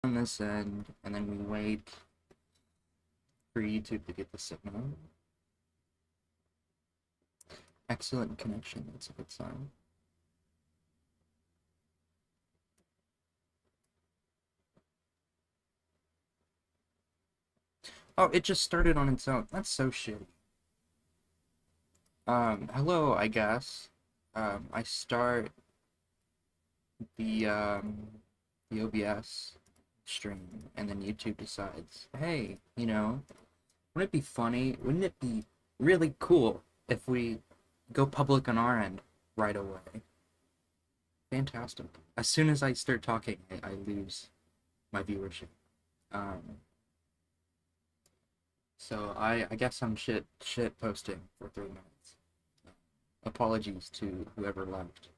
on this end, and then we wait for YouTube to get the signal. Excellent connection, that's a good sign. Oh, it just started on its own. That's so shitty. Hello, I guess. I start the, the OBS stream, and then YouTube decides, hey, wouldn't it be funny? Wouldn't it be really cool if we go public on our end right away? Fantastic. As soon as I start talking, I lose my viewership. Um, so I guess I'm shit posting for 3 minutes. Apologies to whoever left.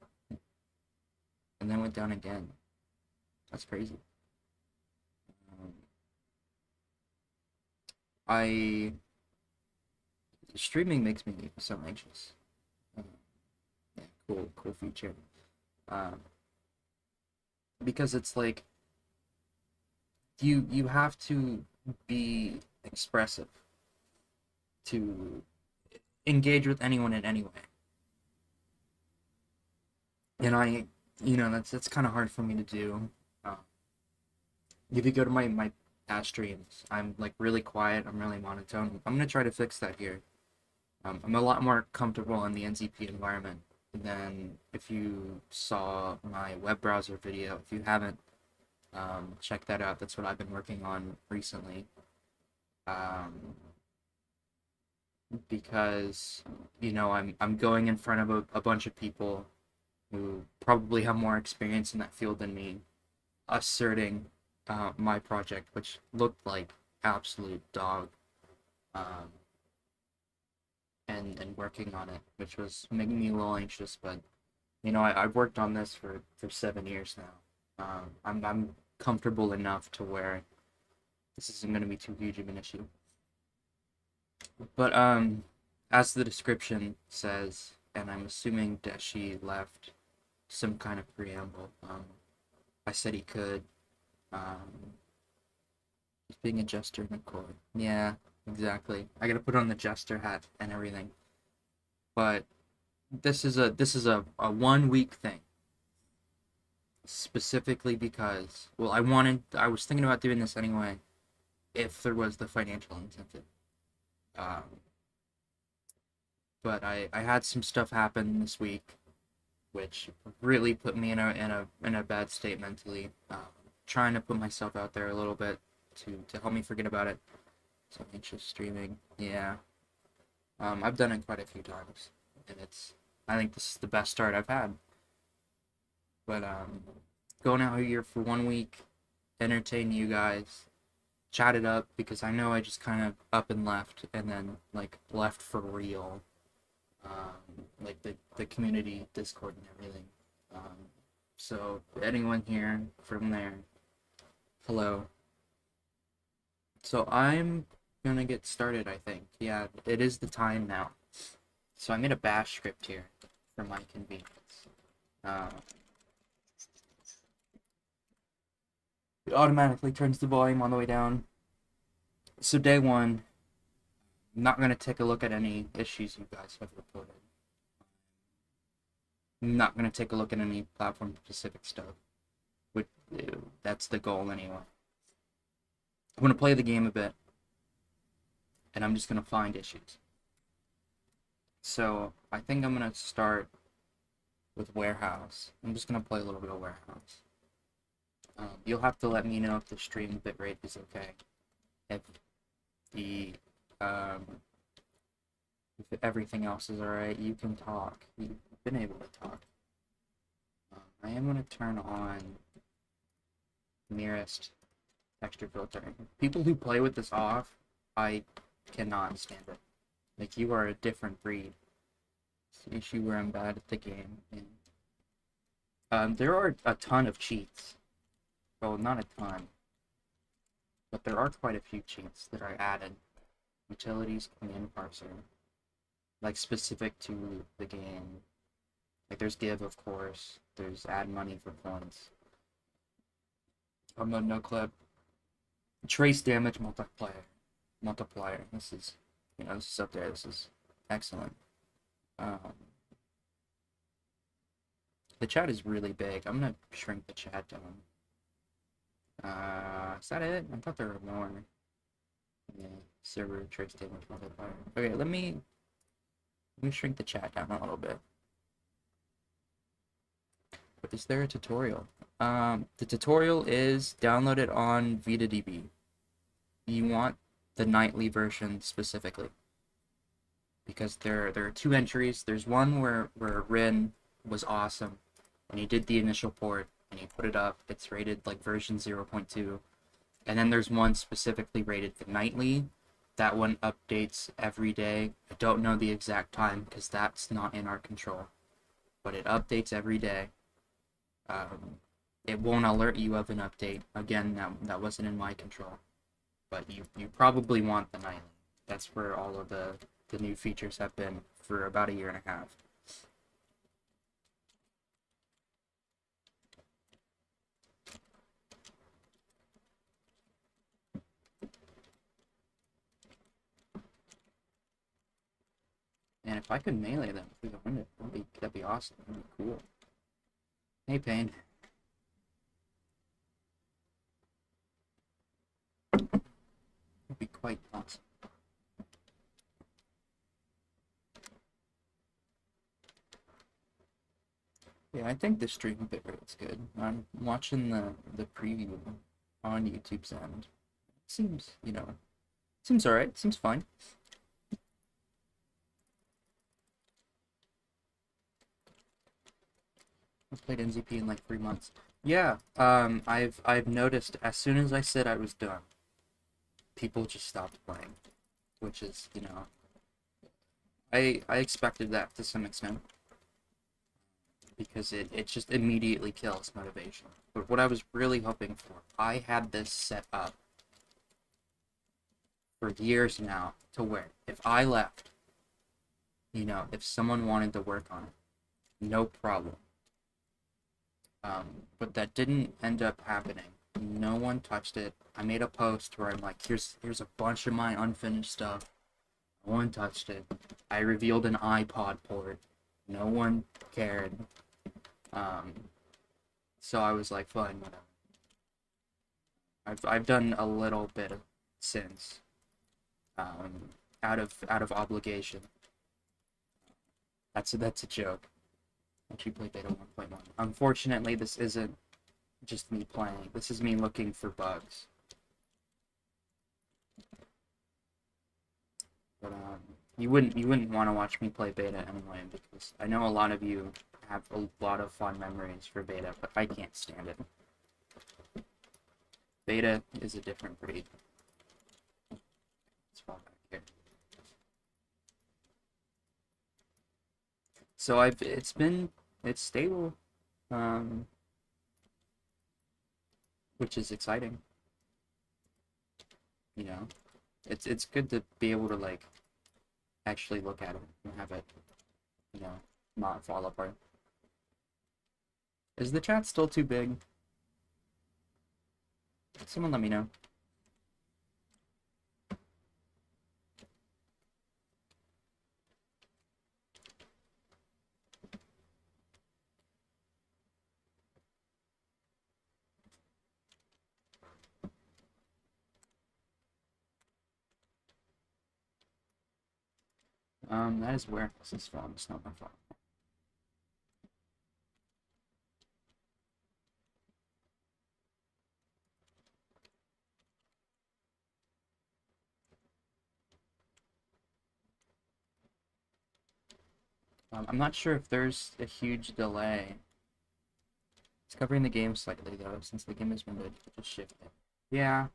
And then went down again. That's crazy. Um, I streaming makes me so anxious. Uh, yeah, cool feature. Um, because it's like you have to be expressive to engage with anyone in any way. And that's kind of hard for me to do. Uh, if you go to my past streams, I'm like really quiet. I'm really monotone. I'm gonna try to fix that here. I'm a lot more comfortable in the NZP environment than if you saw my web browser video. If you haven't, check that out. That's what I've been working on recently. Um, because I'm going in front of a bunch of people who probably have more experience in that field than me, asserting my project, which looked like absolute dog, um, and working on it, which was making me a little anxious. But I've worked on this for 7 years now. I'm comfortable enough to where this isn't going to be too huge of an issue. But as the description says, and I'm assuming Deshi left some kind of preamble. I said he could. Um, he's being a jester in a court. Yeah, exactly. I gotta put on the jester hat and everything. But this is a 1 week thing. Specifically because, well, I was thinking about doing this anyway if there was the financial incentive. Um, but I had some stuff happen this week which really put me in a bad state mentally. Trying to put myself out there a little bit to help me forget about it. So anxious streaming, yeah. I've done it quite a few times, and I think this is the best start I've had. But going out here for 1 week, entertain you guys, chat it up because I know I just kind of up and left, and then like left for real. Like the community Discord and everything. So anyone here from there, hello. So I'm gonna get started, I think. Yeah, it is the time now. So I made a bash script here for my convenience. It automatically turns the volume on the way down. So day one, I'm not gonna take a look at any issues you guys have reported. I'm not gonna take a look at any platform specific stuff. Which, that's the goal anyway. I'm gonna play the game a bit, and I'm just gonna find issues. So I think I'm gonna start with warehouse. I'm just gonna play a little bit of warehouse. You'll have to let me know if the stream bitrate is okay. If the if everything else is alright, you can talk. You've been able to talk. I am gonna turn on nearest texture filtering. People who play with this off, I cannot stand it. Like, you are a different breed. It's the issue where I'm bad at the game. And, there are a ton of cheats. Well, not a ton. But there are quite a few cheats that are added. Utilities, command parser. Like, specific to the game. Like, there's give, of course. There's add money for points. mode no clip. Trace damage multiplier. This is, this is up there. This is excellent. Um, the chat is really big. I'm gonna shrink the chat down. Is that it? I thought there were more. Yeah, server trace damage multiplier. Okay, let me shrink the chat down a little bit. But is there a tutorial? The tutorial is downloaded on VitaDB. You want the nightly version specifically, because there are two entries. There's one where Rin was awesome when he did the initial port and he put it up. It's rated like version 0.2, and then there's one specifically rated for nightly. That one updates every day. I don't know the exact time because that's not in our control, but it updates every day. It won't alert you of an update. Again, that wasn't in my control. But you probably want the nightly. That's where all of the new features have been for about a year and a half. And if I could melee them through the window, that'd be awesome. That'd be cool. Hey, Pain. That'd be quite awesome. Yeah, I think the stream bitrate's good. I'm watching the preview on YouTube's end. Seems, seems alright. Seems fine. I've played NZP in like 3 months. Yeah, I've noticed as soon as I said I was done, people just stopped playing, which is, I expected that to some extent, because it just immediately kills motivation. But what I was really hoping for, I had this set up for years now, to where if I left, if someone wanted to work on it, no problem. But that didn't end up happening. No one touched it. I made a post where I'm like, here's a bunch of my unfinished stuff. No one touched it. I revealed an iPod port. No one cared. So I was like, fine, whatever. I've done a little bit since, out of obligation. That's a joke. Actually play beta 1.1. Unfortunately, this isn't just me playing. This is me looking for bugs. But you wouldn't want to watch me play beta anyway, because I know a lot of you have a lot of fond memories for beta, but I can't stand it. Beta is a different breed. Let's fall back here. So it's stable, which is exciting. It's good to be able to like actually look at it and have it, not fall apart. Is the chat still too big? Someone let me know. That is where this is from. It's not my fault. I'm not sure if there's a huge delay. It's covering the game slightly though, since the game has been just shifted. Yeah.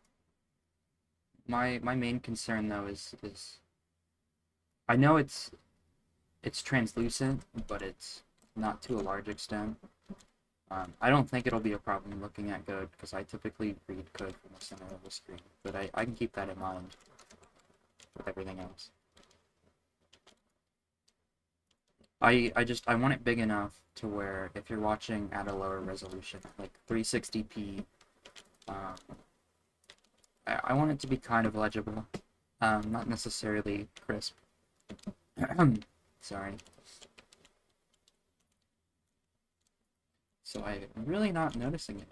My main concern though is I know it's translucent, but it's not to a large extent. I don't think it'll be a problem looking at code, because I typically read code from the center of the screen, but I can keep that in mind with everything else. I want it big enough to where if you're watching at a lower resolution, like 360p, I want it to be kind of legible, not necessarily crisp. Sorry. So I'm really not noticing it.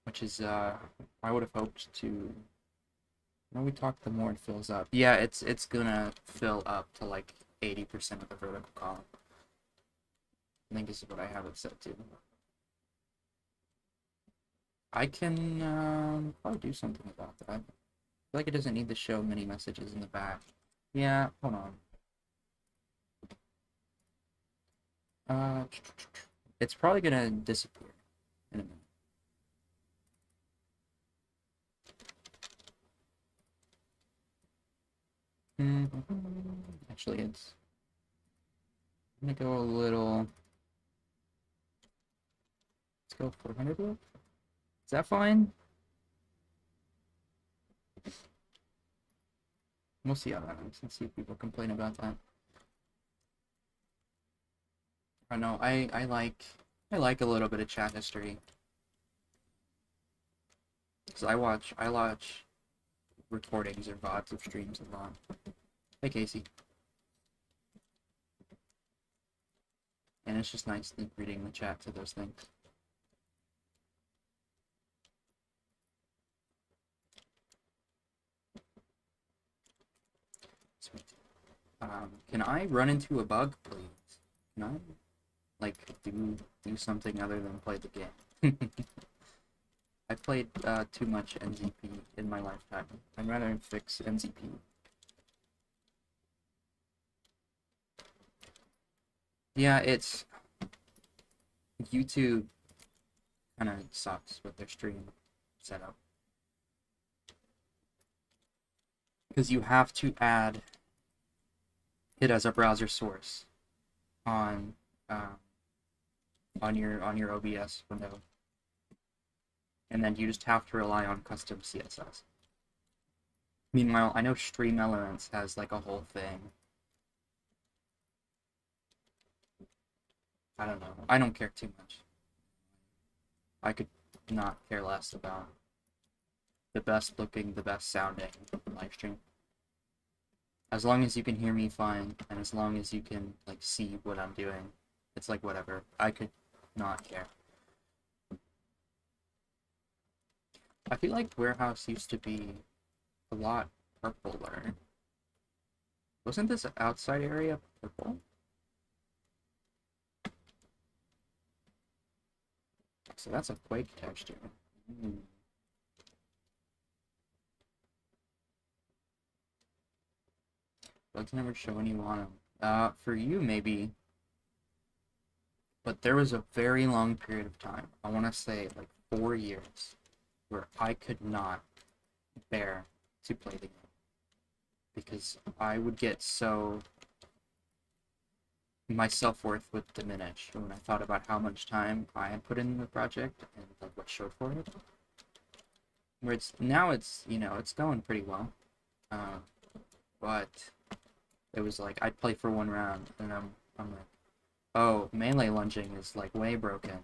Which is, I would have hoped to... When we talk, the more it fills up. Yeah, it's gonna fill up to like 80% of the vertical column. I think this is what I have it set to. I can probably do something about that. I feel like it doesn't need to show many messages in the back. Yeah, hold on. It's probably gonna disappear in a minute. Actually, it's... I'm gonna go a little... Let's go 400 loop. Is that fine? We'll see how that is. Let's see if people complain about that. I know, I like a little bit of chat history. Because I watch recordings or VODs of streams a lot. Hey Casey. And it's just nice reading the chat to those things. Sweet. Can I run into a bug, please? Can I, like, do something other than play the game? I played too much NZP in my lifetime. I'd rather fix NZP. Yeah, it's... YouTube kind of sucks with their stream setup. Because you have to add it as a browser source on your OBS window, and then you just have to rely on custom CSS. Meanwhile, I know Stream Elements has like a whole thing. I don't know. I don't care too much. I could not care less about the best looking, the best sounding live stream. As long as you can hear me fine, and as long as you can like see what I'm doing, it's like whatever. I could not care. I feel like Warehouse used to be a lot purpler. Wasn't this outside area purple? So that's a Quake texture. Bugs never show when you want them. For you, maybe. But there was a very long period of time, I want to say like 4 years, where I could not bear to play the game. Because I would get so... my self-worth would diminish when I thought about how much time I had put in the project and like what showed for it. Where now it's, you know, it's going pretty well. But it was like, I'd play for 1 round, and I'm like, oh, melee lunging is like way broken.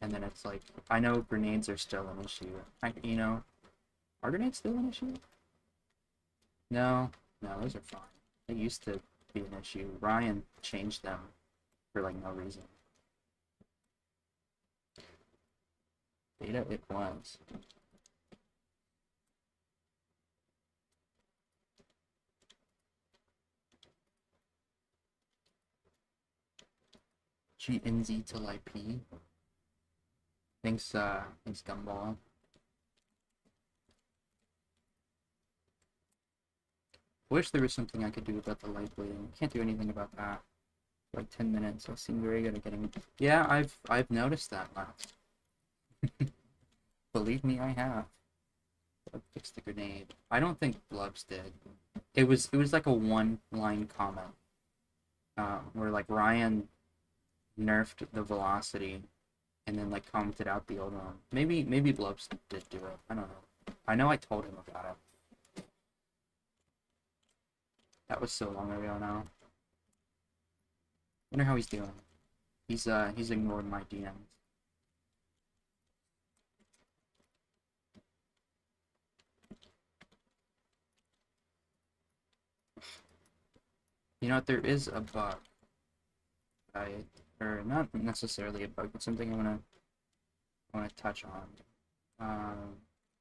And then it's like, I know grenades are still an issue. You know, are grenades still an issue? No, those are fine. They used to be an issue. Ryan changed them for like no reason. VITA it was. GNZ till IP. Thanks Gumball. Wish there was something I could do about the light bleeding. Can't do anything about that. For like 10 minutes. I seem very good at getting... Yeah, I've noticed that last. Believe me, I have. I fixed the grenade. I don't think Blubs did. It was like a 1-line comment. Where like Ryan nerfed the velocity and then like commented out the old one. Maybe Blubs did do it. I don't know. I know I told him about it. That was so long ago now. Wonder how he's doing. He's ignored my DMs. You know what? There is a bug. Or not necessarily a bug, but something I wanna touch on.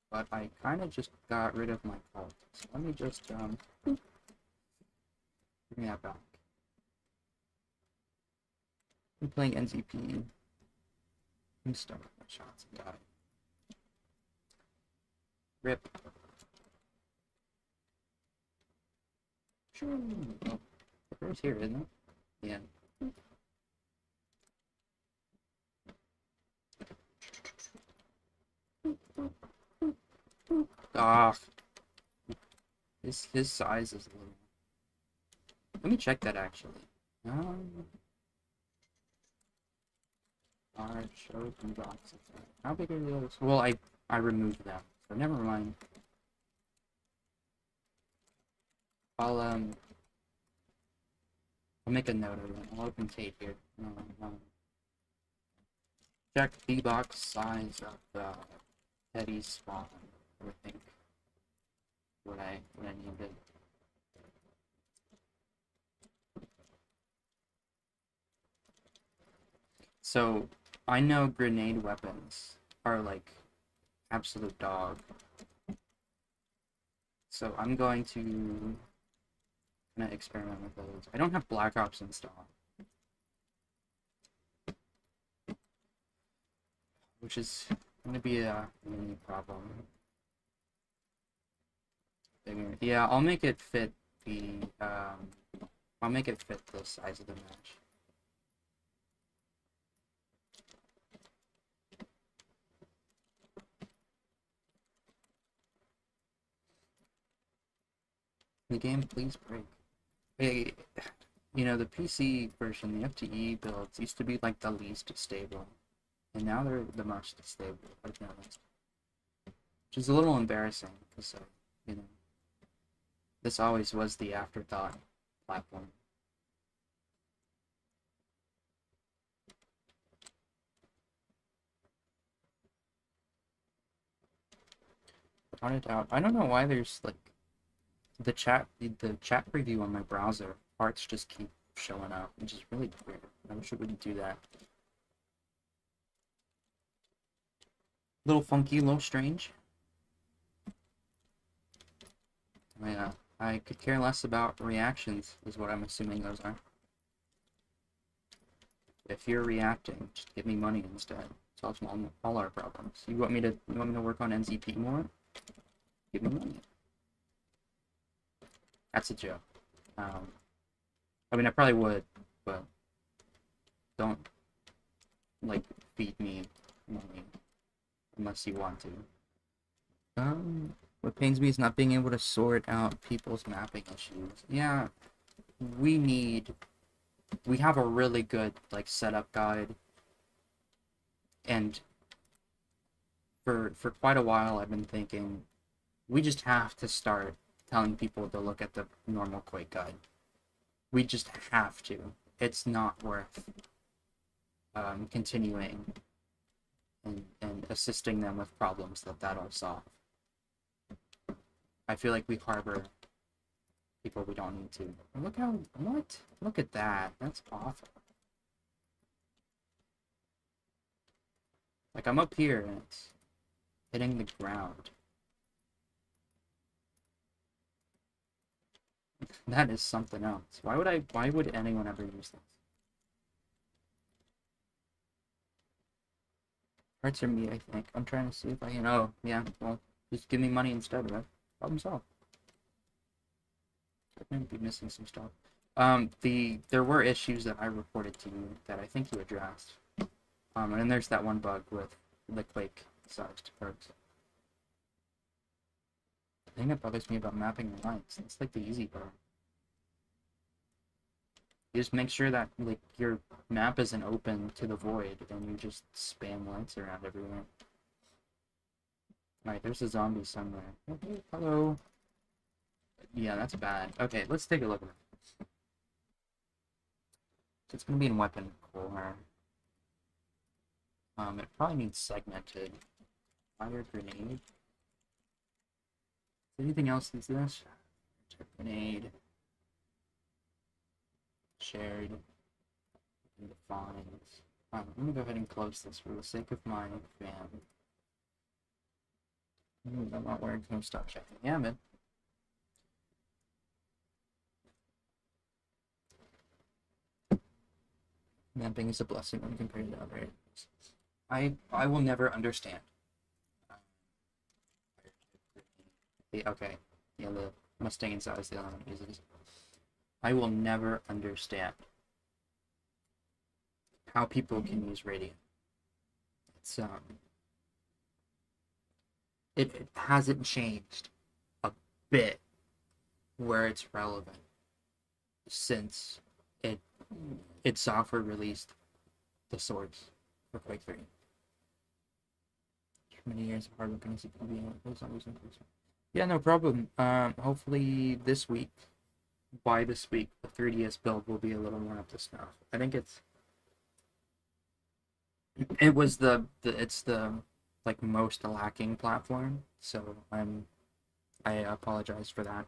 But I kind of just got rid of my cult. So let me just bring that back. I'm playing NZP. I'm start with my shots and die. Rip. Sure. Oh, the bird's here, isn't it? Yeah. Ah, his size is a little. Let me check that actually. Alright, show some boxes. How big are those? Well, I removed them, so never mind. I'll make a note of it. I'll open tape here. Check the box size of Teddy's spawn. I think what I needed. So I know grenade weapons are like absolute dog. So I'm going to experiment with those. I don't have Black Ops installed, which is going to be a mini problem. Yeah, I'll make it fit the I'll make it fit the size of the match. The game, please break. Hey, you know, the PC version, the FTE builds used to be like the least stable, and now they're the most stable, I've noticed. Which is a little embarrassing, because, you know, this always was the afterthought platform. Without a doubt. I don't know why there's, like, the chat preview on my browser, parts just keep showing up, which is really weird. I wish it wouldn't do that. A little funky, a little strange. Yeah, I could care less about reactions, is what I'm assuming those are. If you're reacting, just give me money instead. Solves all our problems. You want me to work on NZP more? Give me money. That's a joke. I mean, I probably would, but don't, like, feed me money unless you want to. What pains me is not being able to sort out people's mapping issues. Yeah, we have a really good, like, setup guide, and for quite a while I've been thinking we just have to start telling people to look at the normal Quake guide. We just have to. It's not worth continuing and assisting them with problems that'll solve. I feel like we harbor people we don't need to. Look how, what? Look at that. That's awful. Like, I'm up here and it's hitting the ground. That is something else. Why would anyone ever use this? Parts are me, I think. I'm trying to see if I can, oh, yeah, well, just give me money instead of it. Problem solved. I might be missing some stuff. There were issues that I reported to you that I think you addressed. And then there's that one bug with glQuake sized parts. The thing that bothers me about mapping the lights, it's like the easy part. You just make sure that, like, your map isn't open to the void and you just spam lights around everywhere. Alright, there's a zombie somewhere. Okay, hello. Yeah, that's bad. Okay, let's take a look at it. So it's going to be in weapon core. It probably needs segmented. Fire grenade. Is anything else that's this? Grenade. Shared. And defines. I'm going to go ahead and close this for the sake of my fan. I'm not wearing no stop checking. Yeah, man. Mapping is a blessing when compared to other areas. I will never understand. Okay. Yeah, the Mustang inside is the only one that uses. I will never understand how people can use radiant. It's it hasn't changed a bit where it's relevant since it id Software released the source for Quake 3. Many years of hard work and yeah, no problem. Hopefully this week, by this week, the 3DS build will be a little more up to snuff. I think it was it's the like most lacking platform, so I apologize for that.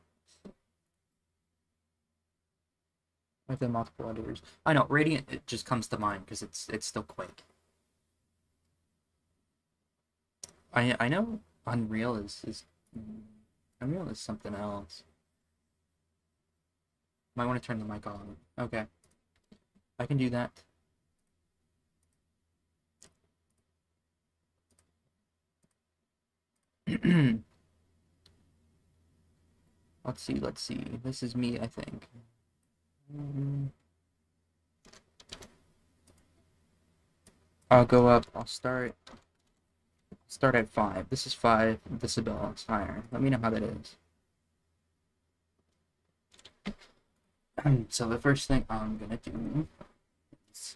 With the multiple editors, I know Radiant it just comes to mind because it's still Quake. I know Unreal is Unreal is something else. Might want to turn the mic on. Okay, I can do that. Let's see. Let's see. This is me, I think. I'll go up. I'll start at 5. This is 5 decibel. It's higher. Let me know how that is. So the first thing I'm gonna do is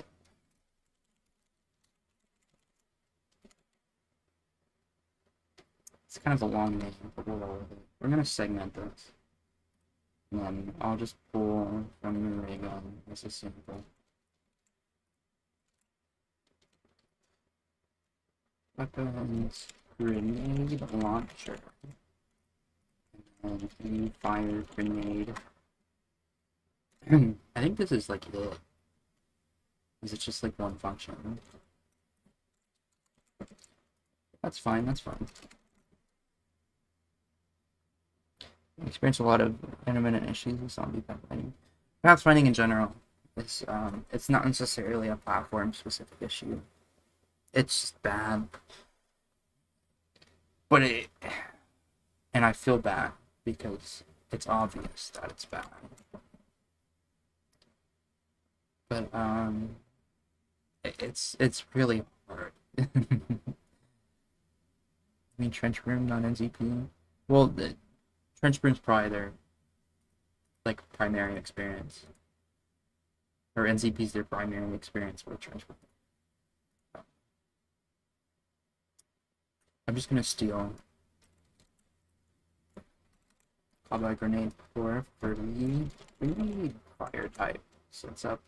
it's kind of a long name, but we'll roll with it. We're gonna segment this. And then I'll just pull from the ray gun. This is simple. Weapons, grenade launcher. And then fire grenade. I think this is like it. Is it just like one function? That's fine, that's fine. I experience a lot of intermittent issues with zombie pathfinding. Pathfinding in general is it's not necessarily a platform specific issue. It's just bad. But and I feel bad because it's obvious that it's bad. But it's really hard. I mean, Trench Room, not NZP. Well, the Trench Room's probably their like primary experience, or NZP's their primary experience with Trench Room. I'm just gonna steal Cobalt Grenade for the fire type. Sets up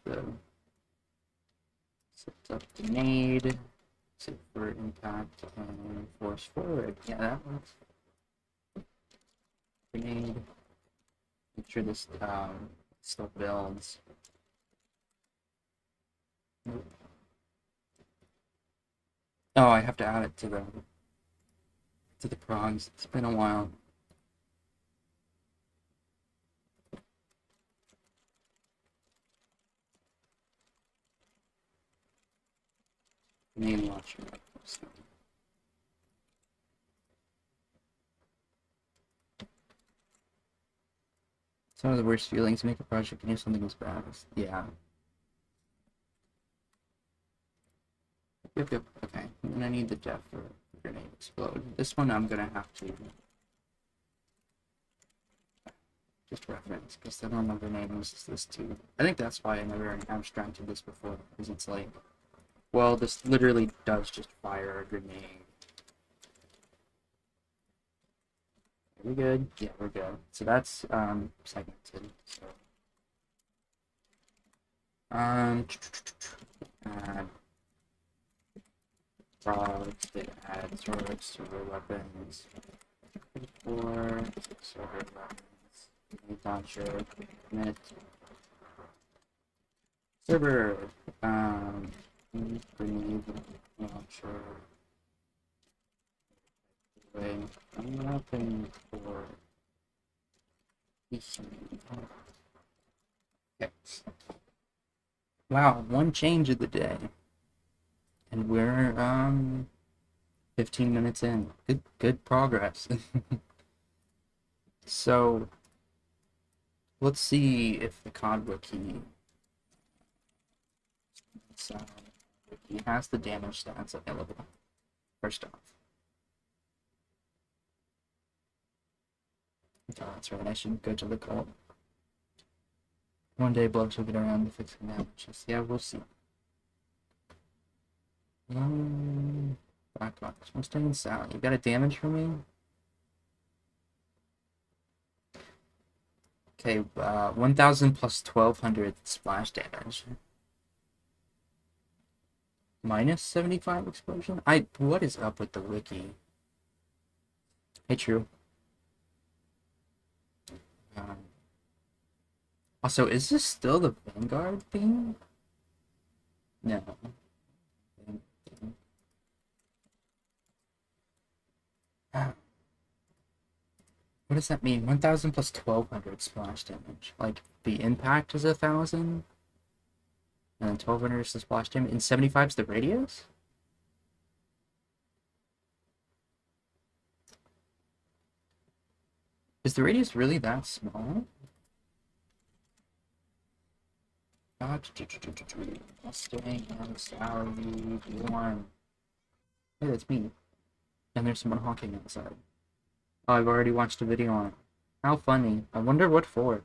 grenade. Set for impact and force forward. Yeah, that works. Grenade. Make sure this still builds. Nope. Oh, I have to add it to the progs. It's been a while. Name launcher. It's one of the worst feelings to make a project and hear something as bad as yeah. Yep. Okay. And I need the def for grenade explode. This one I'm gonna have to just reference because the normal grenade uses this too. I think that's why I never abstracted this before, because it's like, well, this literally does just fire a grenade. Are we good? Yeah, we're good. So that's segmented. So Um, add frogs, did add swords, server weapons, or server weapons, launcher, commit, server, grenade launcher, way, I'm looking for PC. Okay. Wow, one change of the day. And we're 15 minutes in. Good progress. So let's see if the cod wiki has the damage stats available. First off. Oh, that's right, I should go to the cult. One day Blubs will get around to fixing damages. Yeah, we'll see. Black box. Mustang and Sally. You got a damage for me? Okay, 1000 plus 1200 splash damage. Minus 75 explosion? What is up with the wiki? Hey, true. Also, is this still the Vanguard theme? No. What does that mean? 1000 plus 1200 splash damage. Like, the impact is 1000, and then 1200 is the splash damage, and 75 is the radius? Is the radius really that small? Mustang and Sally 1. Hey, that's me. And there's someone honking outside. Oh, I've already watched a video on it. How funny. I wonder what for.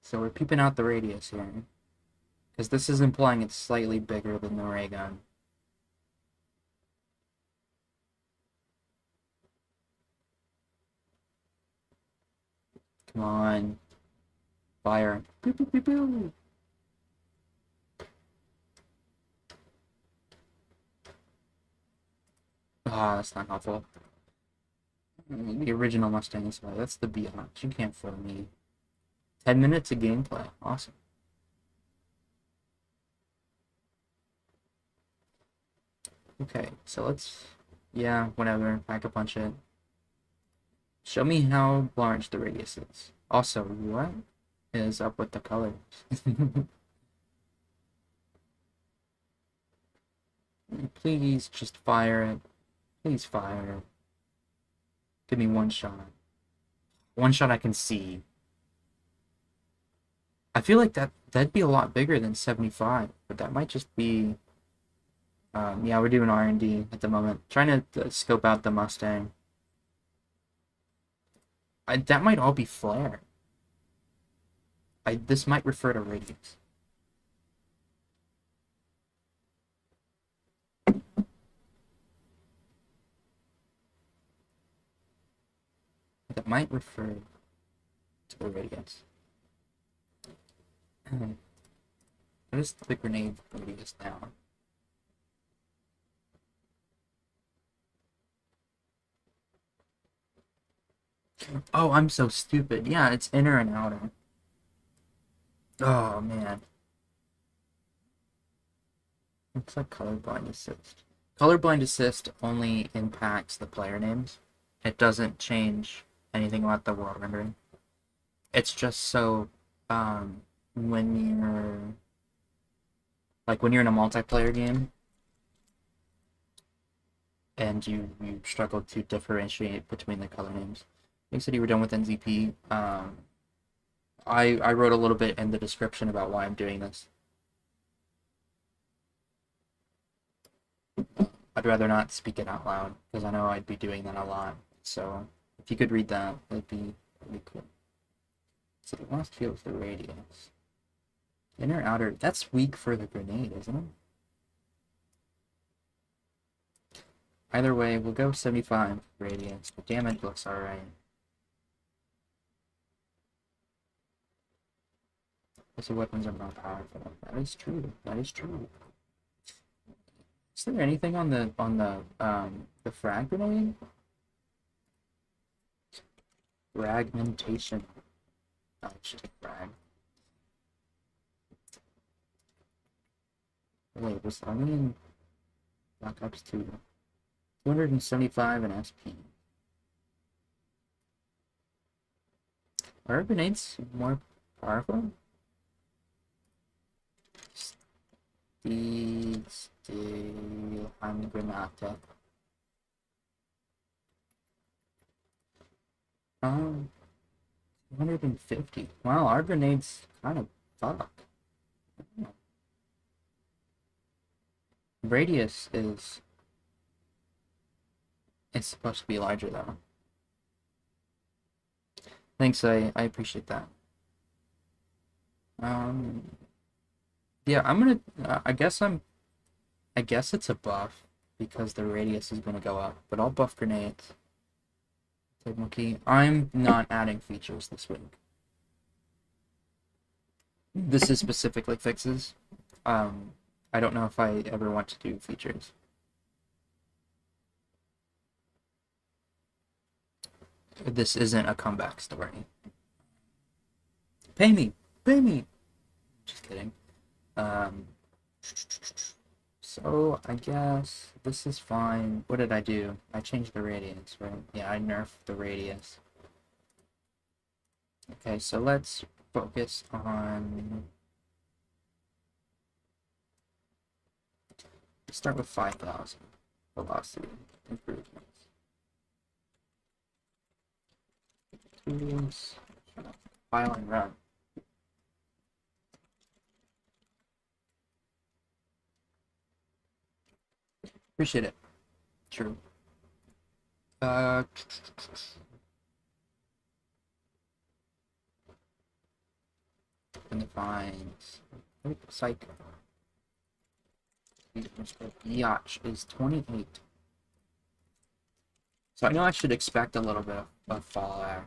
So we're peeping out the radius here. Because this is implying it's slightly bigger than the ray gun. Come on. Fire. Pew, pew, pew, pew. Ah, that's not helpful. The original Mustang is why. That's the Biatch. You can't fool me. 10 minutes of gameplay. Awesome. Okay, so let's... Yeah, whatever. Pack a punch it. Show me how large the radius is. Also, what is up with the colors? Please just fire it. Please fire it. Give me one shot. One shot I can see. I feel like that'd be a lot bigger than 75, but that might just be... yeah, we're doing R&D at the moment. Trying to scope out the Mustang. That might all be flare. This might refer to radius. That might refer to the radius. What is the grenade radius now? Oh, I'm so stupid. Yeah, it's inner and outer. Oh, man. Looks like colorblind assist. Colorblind assist only impacts the player names. It doesn't change anything about the world rendering. It's just so when you're in a multiplayer game and you struggle to differentiate between the color names. You said you were done with NZP. I wrote a little bit in the description about why I'm doing this. I'd rather not speak it out loud because I know I'd be doing that a lot. So if you could read that, that'd be really cool. So the last field is the radius. Inner outer, that's weak for the grenade, isn't it? Either way, we'll go 75 radius. The damage looks alright. Because the weapons are more powerful. That is true. That is true. Is there anything on the frag grenade? Fragmentation. Oh, it's just a frag. Wait, was only in Black Ops 2. 275 in SP. Are grenades more powerful? Still Handgranate. 250. Wow, our grenades kind of fuck. Radius is... It's supposed to be larger though. Thanks, I appreciate that. Yeah, I'm gonna. I guess it's a buff because the radius is gonna go up, but I'll buff grenades. Take my key. I'm not adding features this week. This is specifically fixes. I don't know if I ever want to do features. This isn't a comeback story. Pay me! Pay me! Just kidding. So I guess this is fine. What did I do? I changed the radius, right? Yeah, I nerfed the radius. Okay, so let's focus on... Let's start with 5,000 velocity improvements. Tools, file and run. Appreciate it. True. And find psych. Yacht is 28. So I know I should expect a little bit of fallout.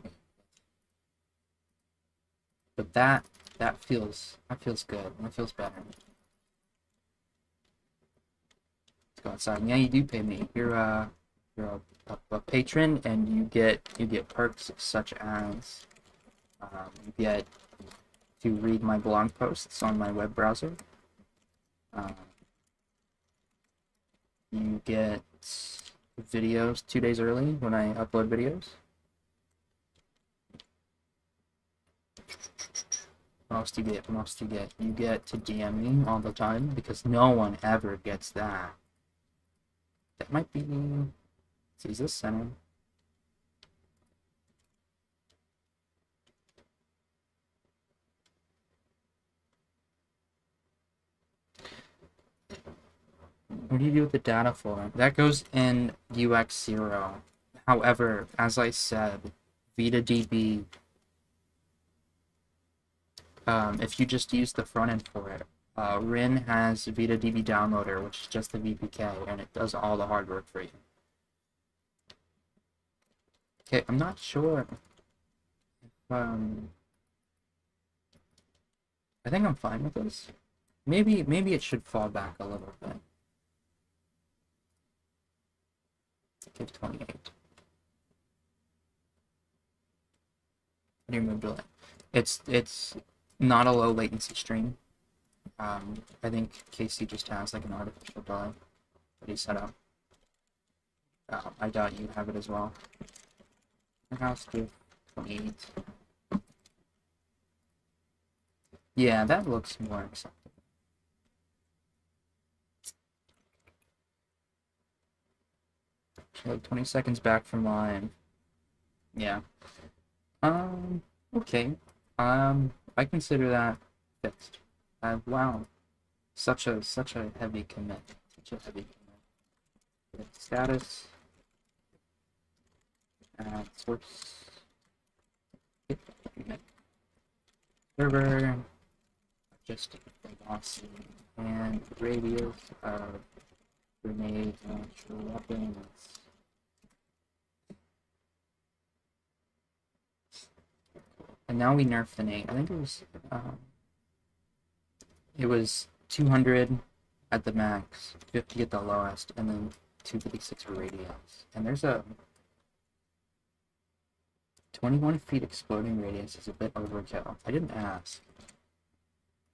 But that feels good. That feels better. Let's go outside. Yeah, you do pay me. You're a patron, and you get perks such as you get to read my blog posts on my web browser. You get videos 2 days early when I upload videos. What else do you get? What else do you get? You get to DM me all the time because no one ever gets that. That might be... Is this center? What do you do with the data for? That goes in UX0. However, as I said, VITA if you just use the front end for it, Rin has VITA downloader, which is just the VPK, and it does all the hard work for you. Okay, I'm not sure. I think I'm fine with this. Maybe it should fall back a little bit. Give 28. What do you move delay? It's not a low latency stream. I think Casey just has like an artificial delay that he set up. I doubt you have it as well. House give 28. Yeah, that looks more acceptable. Like 20 seconds back from live. Yeah. Okay. I consider that fixed. Wow. Such a heavy commit. Such a heavy commit. Status. Source. Server. Just velocity and radius of grenade launcher weapons. And now we nerf the nade. I think it was It was 200 at the max, 50 at the lowest, and then 256 for radius. And there's a 21 feet exploding radius is a bit overkill. I didn't ask.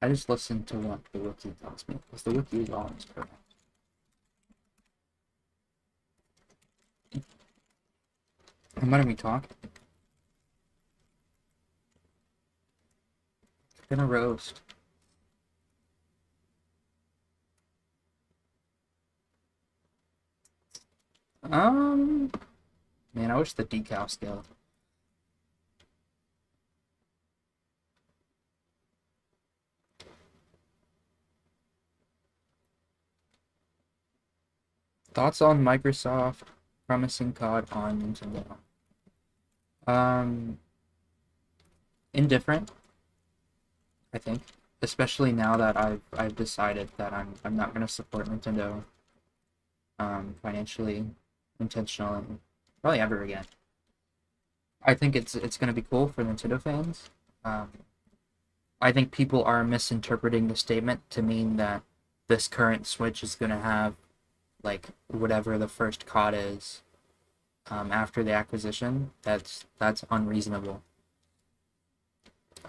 I just listened to what the wiki tells me, because the wiki is always correct. And what are we talking? It's gonna roast. Man, I wish the decal scaled. Thoughts on Microsoft promising COD on Nintendo? Indifferent, I think. Especially now that I've decided that I'm not gonna support Nintendo financially, intentionally, probably ever again. I think it's gonna be cool for Nintendo fans. I think people are misinterpreting the statement to mean that this current Switch is gonna have like whatever the first COD is after the acquisition. That's unreasonable.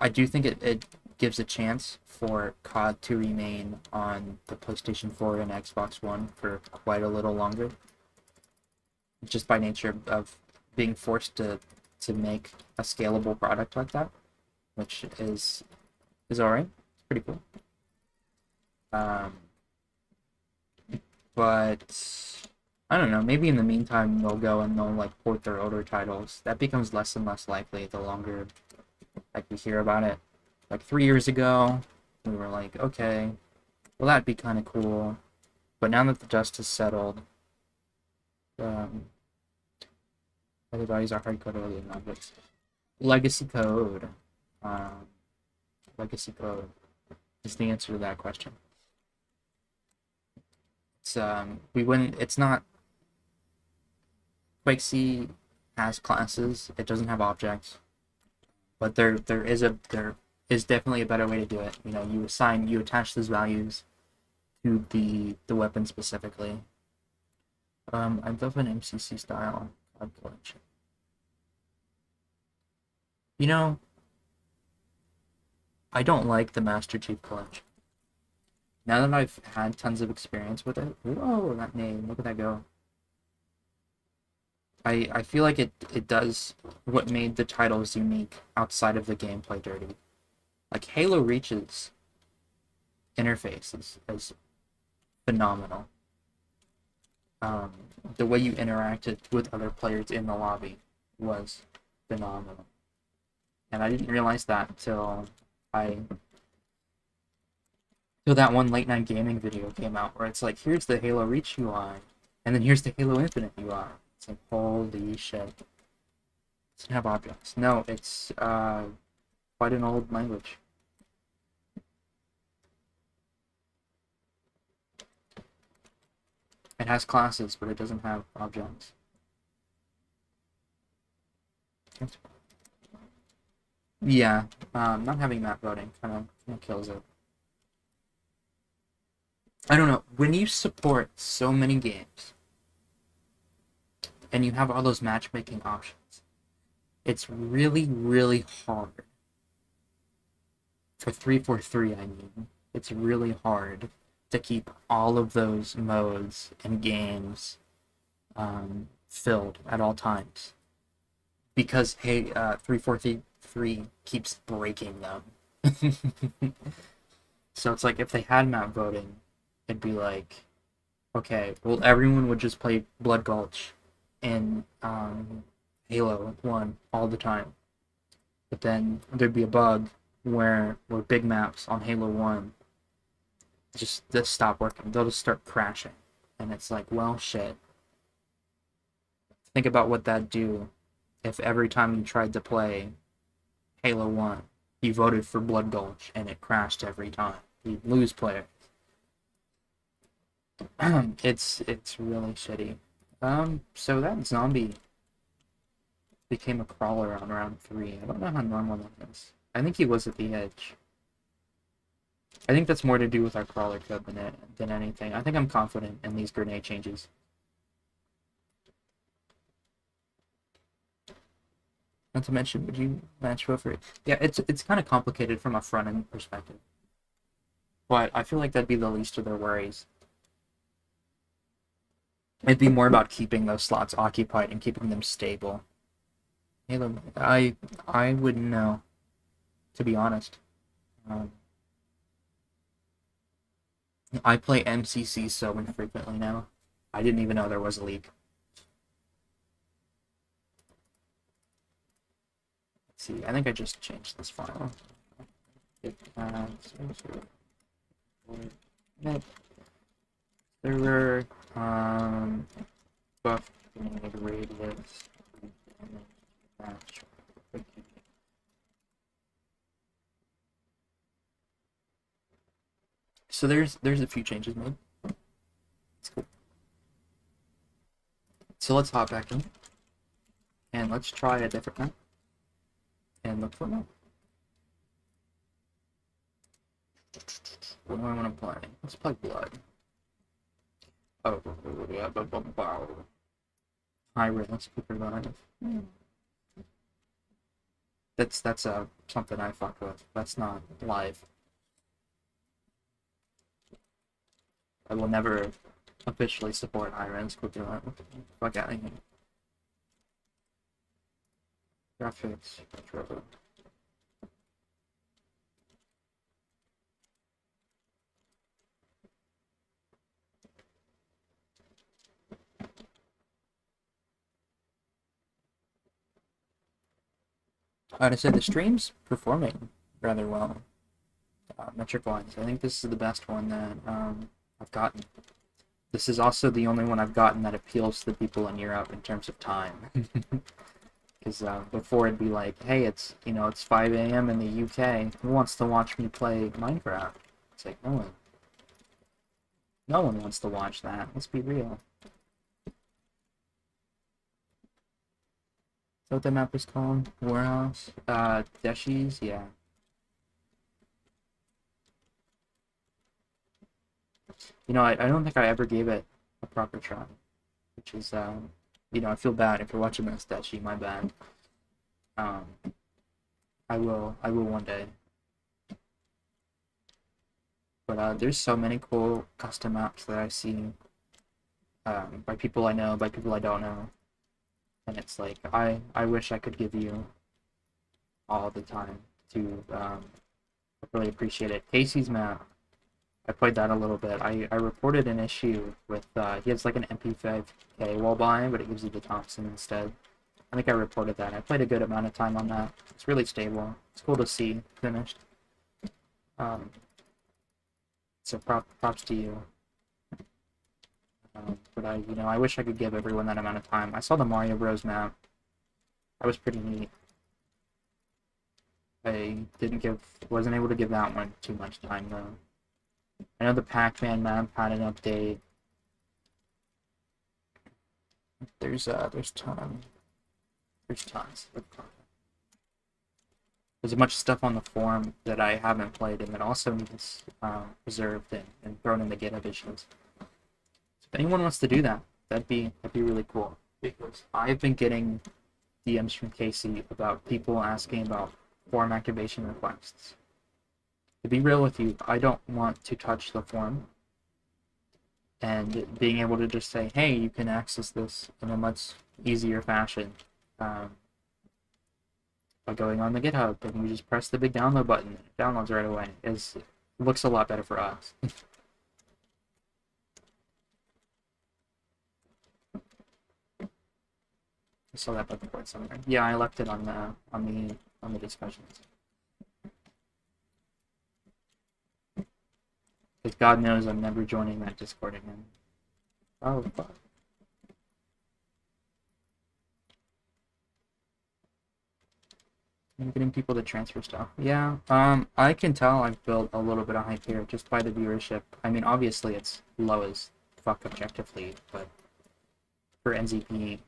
I do think it gives a chance for COD to remain on the PlayStation 4 and Xbox One for quite a little longer, just by nature of being forced to make a scalable product like that, which is alright. It's pretty cool. But I don't know. Maybe in the meantime they'll go and they'll like port their older titles. That becomes less and less likely the longer like we hear about it. Like 3 years ago, we were like, okay, well that'd be kind of cool. But now that the dust has settled, everybody's are hardcoded objects. Legacy code. Legacy code is the answer to that question. It's we wouldn't. It's not. Quake C has classes. It doesn't have objects, but there is definitely a better way to do it. You know, you attach those values to the weapon specifically. I love an MCC style card collection. You know, I don't like the Master Chief collection. Now that I've had tons of experience with it, whoa, that name, look at that go. I feel like it does what made the titles unique outside of the gameplay dirty. Like Halo Reach's interface is phenomenal. The way you interacted with other players in the lobby was phenomenal. And I didn't realize that till that one late night gaming video came out where it's like, here's the Halo Reach UI, and then here's the Halo Infinite UI. It's like, holy shit. It doesn't have objects. No, it's quite an old language. It has classes, but it doesn't have objects. Yeah, not having map voting kind of kills it. I don't know. When you support so many games and you have all those matchmaking options, it's really, really hard. For 343, I mean, it's really hard to keep all of those modes and games filled at all times. Because, hey, 343 keeps breaking them. So it's like if they had map voting, it'd be like, okay, well, everyone would just play Blood Gulch in Halo 1 all the time. But then there'd be a bug where big maps on Halo 1 just stop working. They'll just start crashing. And it's like, well, shit. Think about what that'd do if every time you tried to play Halo 1, you voted for Blood Gulch and it crashed every time. You'd lose players. It's really shitty. So that zombie became a crawler on round 3. I don't know how normal that is. I think he was at the edge. I think that's more to do with our crawler code than anything. I think I'm confident in these grenade changes. Not to mention, would you match for it? Yeah, it's kind of complicated from a front end perspective, but I feel like that'd be the least of their worries. It'd be more about keeping those slots occupied and keeping them stable. Halo, I wouldn't know, to be honest. Um, I play MCC so infrequently now. I didn't even know there was a league. Let's see, I think I just changed this file. Server, buff radius, match. So there's a few changes made. It's cool. So let's hop back in and let's try a different map and look for a map. What do I want to play? Let's play Blood. Oh, yeah, high risk super live. That's something I fuck with. That's not live. I will never officially support high risk with live. Fuck out of here. Graphics, retro. I'd say the stream's performing rather well, metric-wise. I think this is the best one that I've gotten. This is also the only one I've gotten that appeals to the people in Europe in terms of time. Because before it'd be like, hey, it's 5 a.m. in the UK. Who wants to watch me play Minecraft? It's like, no one. No one wants to watch that. Let's be real. Is that what the map is called? Warehouse? Deshies? Yeah. I don't think I ever gave it a proper try. Which is, I feel bad if you're watching this, Deshi, my bad. I will one day. But there's so many cool custom maps that I see by people I know, by people I don't know. And it's like, I wish I could give you all the time to really appreciate it. Casey's map, I played that a little bit. I reported an issue with, he has like an MP5K wall buy, but it gives you the Thompson instead. I think I reported that. I played a good amount of time on that. It's really stable. It's cool to see finished. So props to you. But I wish I could give everyone that amount of time. I saw the Mario Bros map. That was pretty neat. I wasn't able to give that one too much time though. I know the Pac-Man map had an update. There's tons. There's tons of content. There's a bunch of stuff on the forum that I haven't played and that also needs preserved and thrown in the GitHub issues. So if anyone wants to do that, that'd be really cool. Because I've been getting DMs from Casey about people asking about forum activation requests. To be real with you, I don't want to touch the forum. And being able to just say, hey, you can access this in a much easier fashion. By going on the GitHub, and you just press the big download button, and it downloads right away. It looks a lot better for us. I saw that button board somewhere. Yeah, I left it on the discussions. Because God knows I'm never joining that Discord again. Oh fuck. I'm getting people to transfer stuff. Yeah, I can tell I've built a little bit of hype here just by the viewership. I mean, obviously it's low as fuck objectively, but for NZP,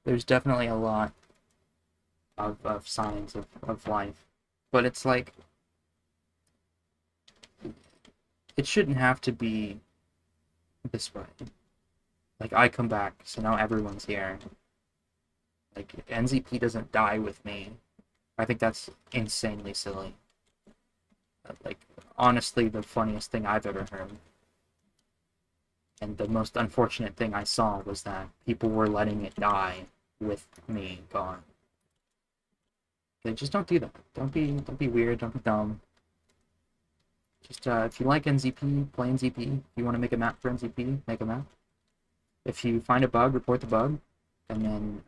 there's definitely a lot of signs of life. But it's like, it shouldn't have to be this way. Like, I come back, so now everyone's here. Like, NZP doesn't die with me. I think that's insanely silly. Like, honestly, the funniest thing I've ever heard. And the most unfortunate thing I saw was that people were letting it die with me gone. They just don't do that. Don't be weird, don't be dumb. Just if you like NZP, play NZP. If you want to make a map for NZP, make a map. If you find a bug, report the bug. And then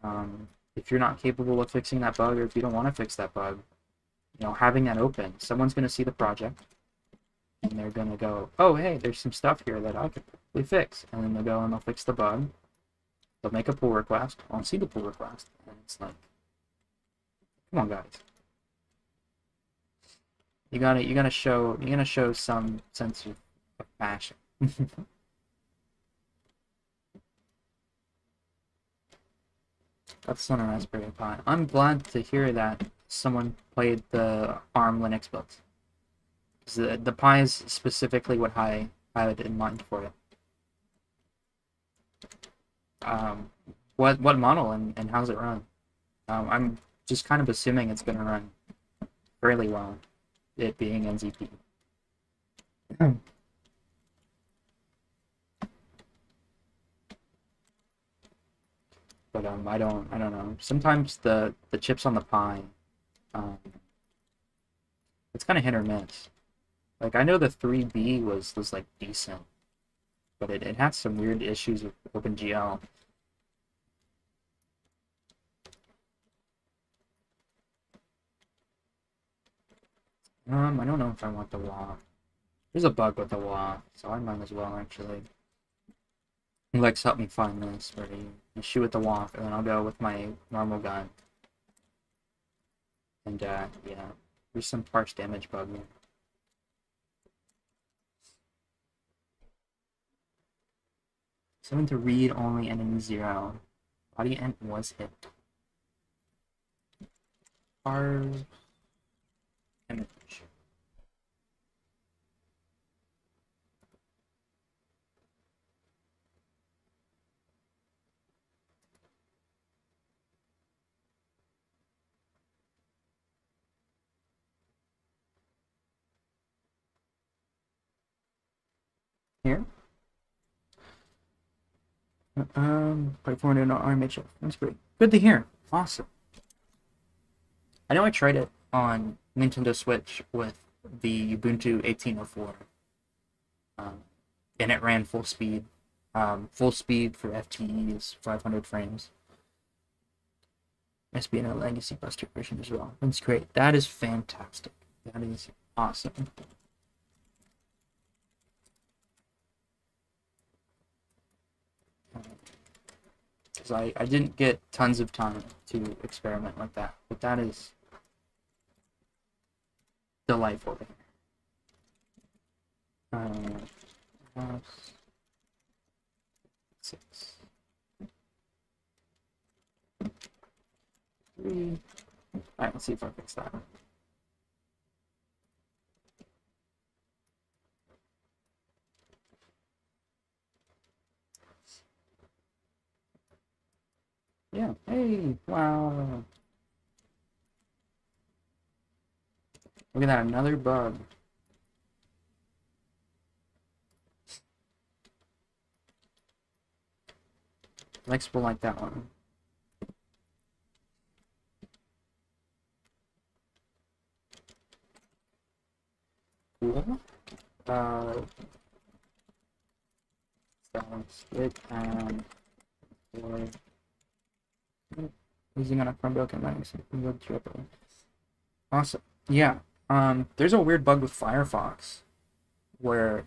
if you're not capable of fixing that bug, or if you don't want to fix that bug, having that open, someone's going to see the project, and they're going to go, oh, hey, there's some stuff here that I could probably fix. And then they'll go and they'll fix the bug. They'll make a pull request. I'll see the pull request. And it's like, come on, guys. You gotta show some sense of passion. That's not a Raspberry Pi. I'm glad to hear that someone played the ARM Linux builds. The Pi is specifically what I had in mind for it. What model and how's it run? I'm just kind of assuming it's gonna run fairly well, it being NZP. But I don't know. Sometimes the chips on the Pi, it's kind of hit or miss. Like, I know the 3B was like decent, but it had some weird issues with OpenGL. I don't know if I want the WAF. There's a bug with the WAF, so I might as well actually. Lex helped me find this, where you shoot with the WAF, and then I'll go with my normal gun. And yeah, there's some parse damage bug here. Seven to read only, ending 0. Body end was hit. Parse image. Here. Quite forward in RMHF. That's great. Good to hear. Awesome. I know I tried it on Nintendo Switch with the Ubuntu 1804. And it ran full speed. Full speed for FTE is 500 frames. SBN Legacy Buster version as well. That's great. That is fantastic. That is awesome. Because I didn't get tons of time to experiment like that, but that is delightful. Six. 3. Alright, let's see if I fix that. Yeah, hey, wow. Look at that, another bug. Lex will like that one. Cool. That one's good. And using on a Chromebook and running some web triple. Awesome. Yeah. There's a weird bug with Firefox where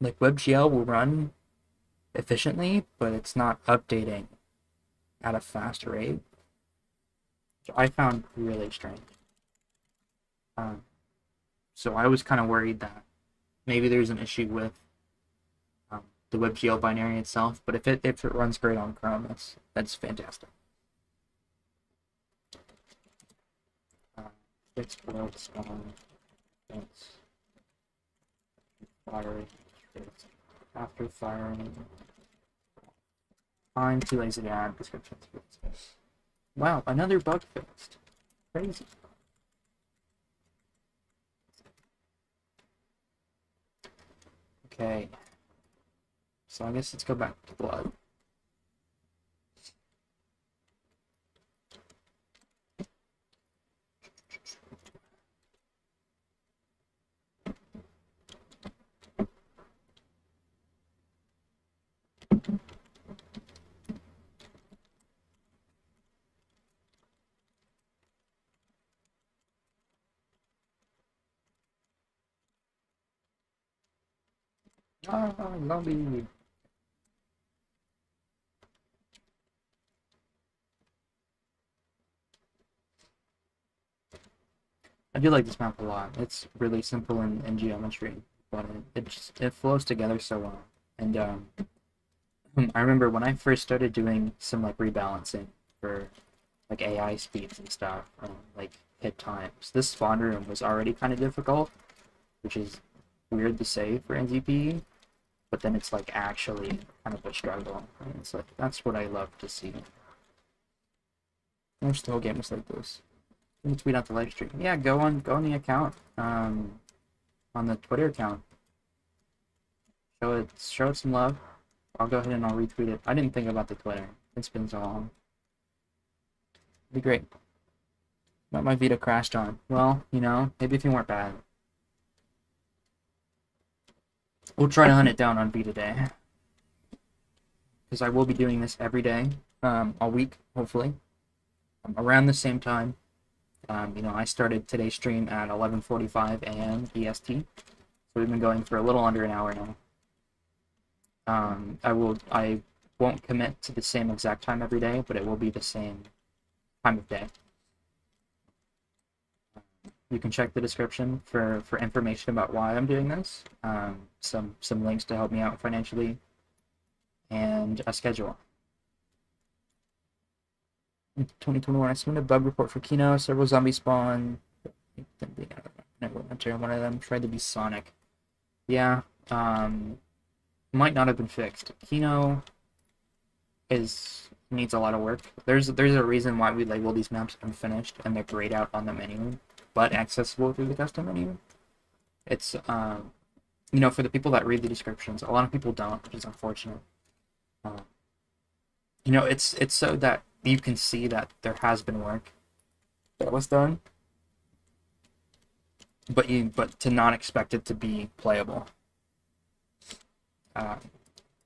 like WebGL will run efficiently, but it's not updating at a fast rate, which I found really strange. So I was kind of worried that maybe there's an issue with the WebGL binary itself, but if it runs great on Chrome, that's fantastic. Fixed world spawn. firing. After firing. I'm too lazy to add descriptions. Wow, another bug fixed. Crazy. Okay. So I guess let's go back to blood. Ah, zombie. I do like this map a lot. It's really simple in geometry, but it flows together so well. And I remember when I first started doing some like rebalancing for like AI speeds and stuff, like hit times. This spawn room was already kind of difficult, which is weird to say for NZP, but then it's like actually kind of a struggle. And it's like that's what I love to see. I wish the whole game was like this. You can tweet out the live stream. Yeah, go on the account, on the Twitter account. Show it some love. I'll go ahead and I'll retweet it. I didn't think about the Twitter. It's been so long. It'd be great. But my VITA crashed on. Well, you know, maybe if you weren't bad. We'll try to hunt it down on VITA day. Because I will be doing this every day, all week, hopefully. Around the same time. You know, I started today's stream at 11:45 a.m. EST. So we've been going for a little under an hour now. I won't commit to the same exact time every day, but it will be the same time of day. You can check the description for information about why I'm doing this, some links to help me out financially, and a schedule. In 2021, I submitted a bug report for Kino. Several zombies spawn. One of them tried to be Sonic. Yeah, might not have been fixed. Kino needs a lot of work. There's a reason why we label these maps unfinished, and they're grayed out on the menu, but accessible through the custom menu. It's you know, for the people that read the descriptions, a lot of people don't, which is unfortunate. You know, it's so that you can see that there has been work that was done, but to not expect it to be playable.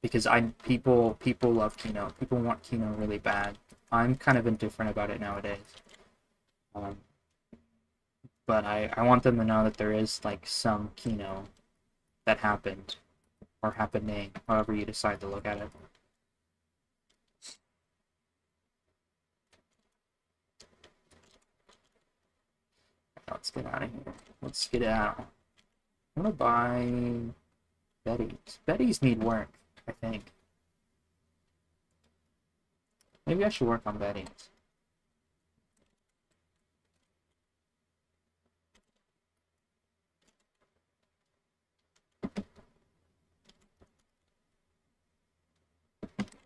Because people love Kino. People want Kino really bad. I'm kind of indifferent about it nowadays. But I want them to know that there is like some Kino that happened, or happening, however you decide to look at it. Let's get out of here. Let's get out. I'm gonna buy Betty's. Betty's need work, I think. Maybe I should work on Betty's.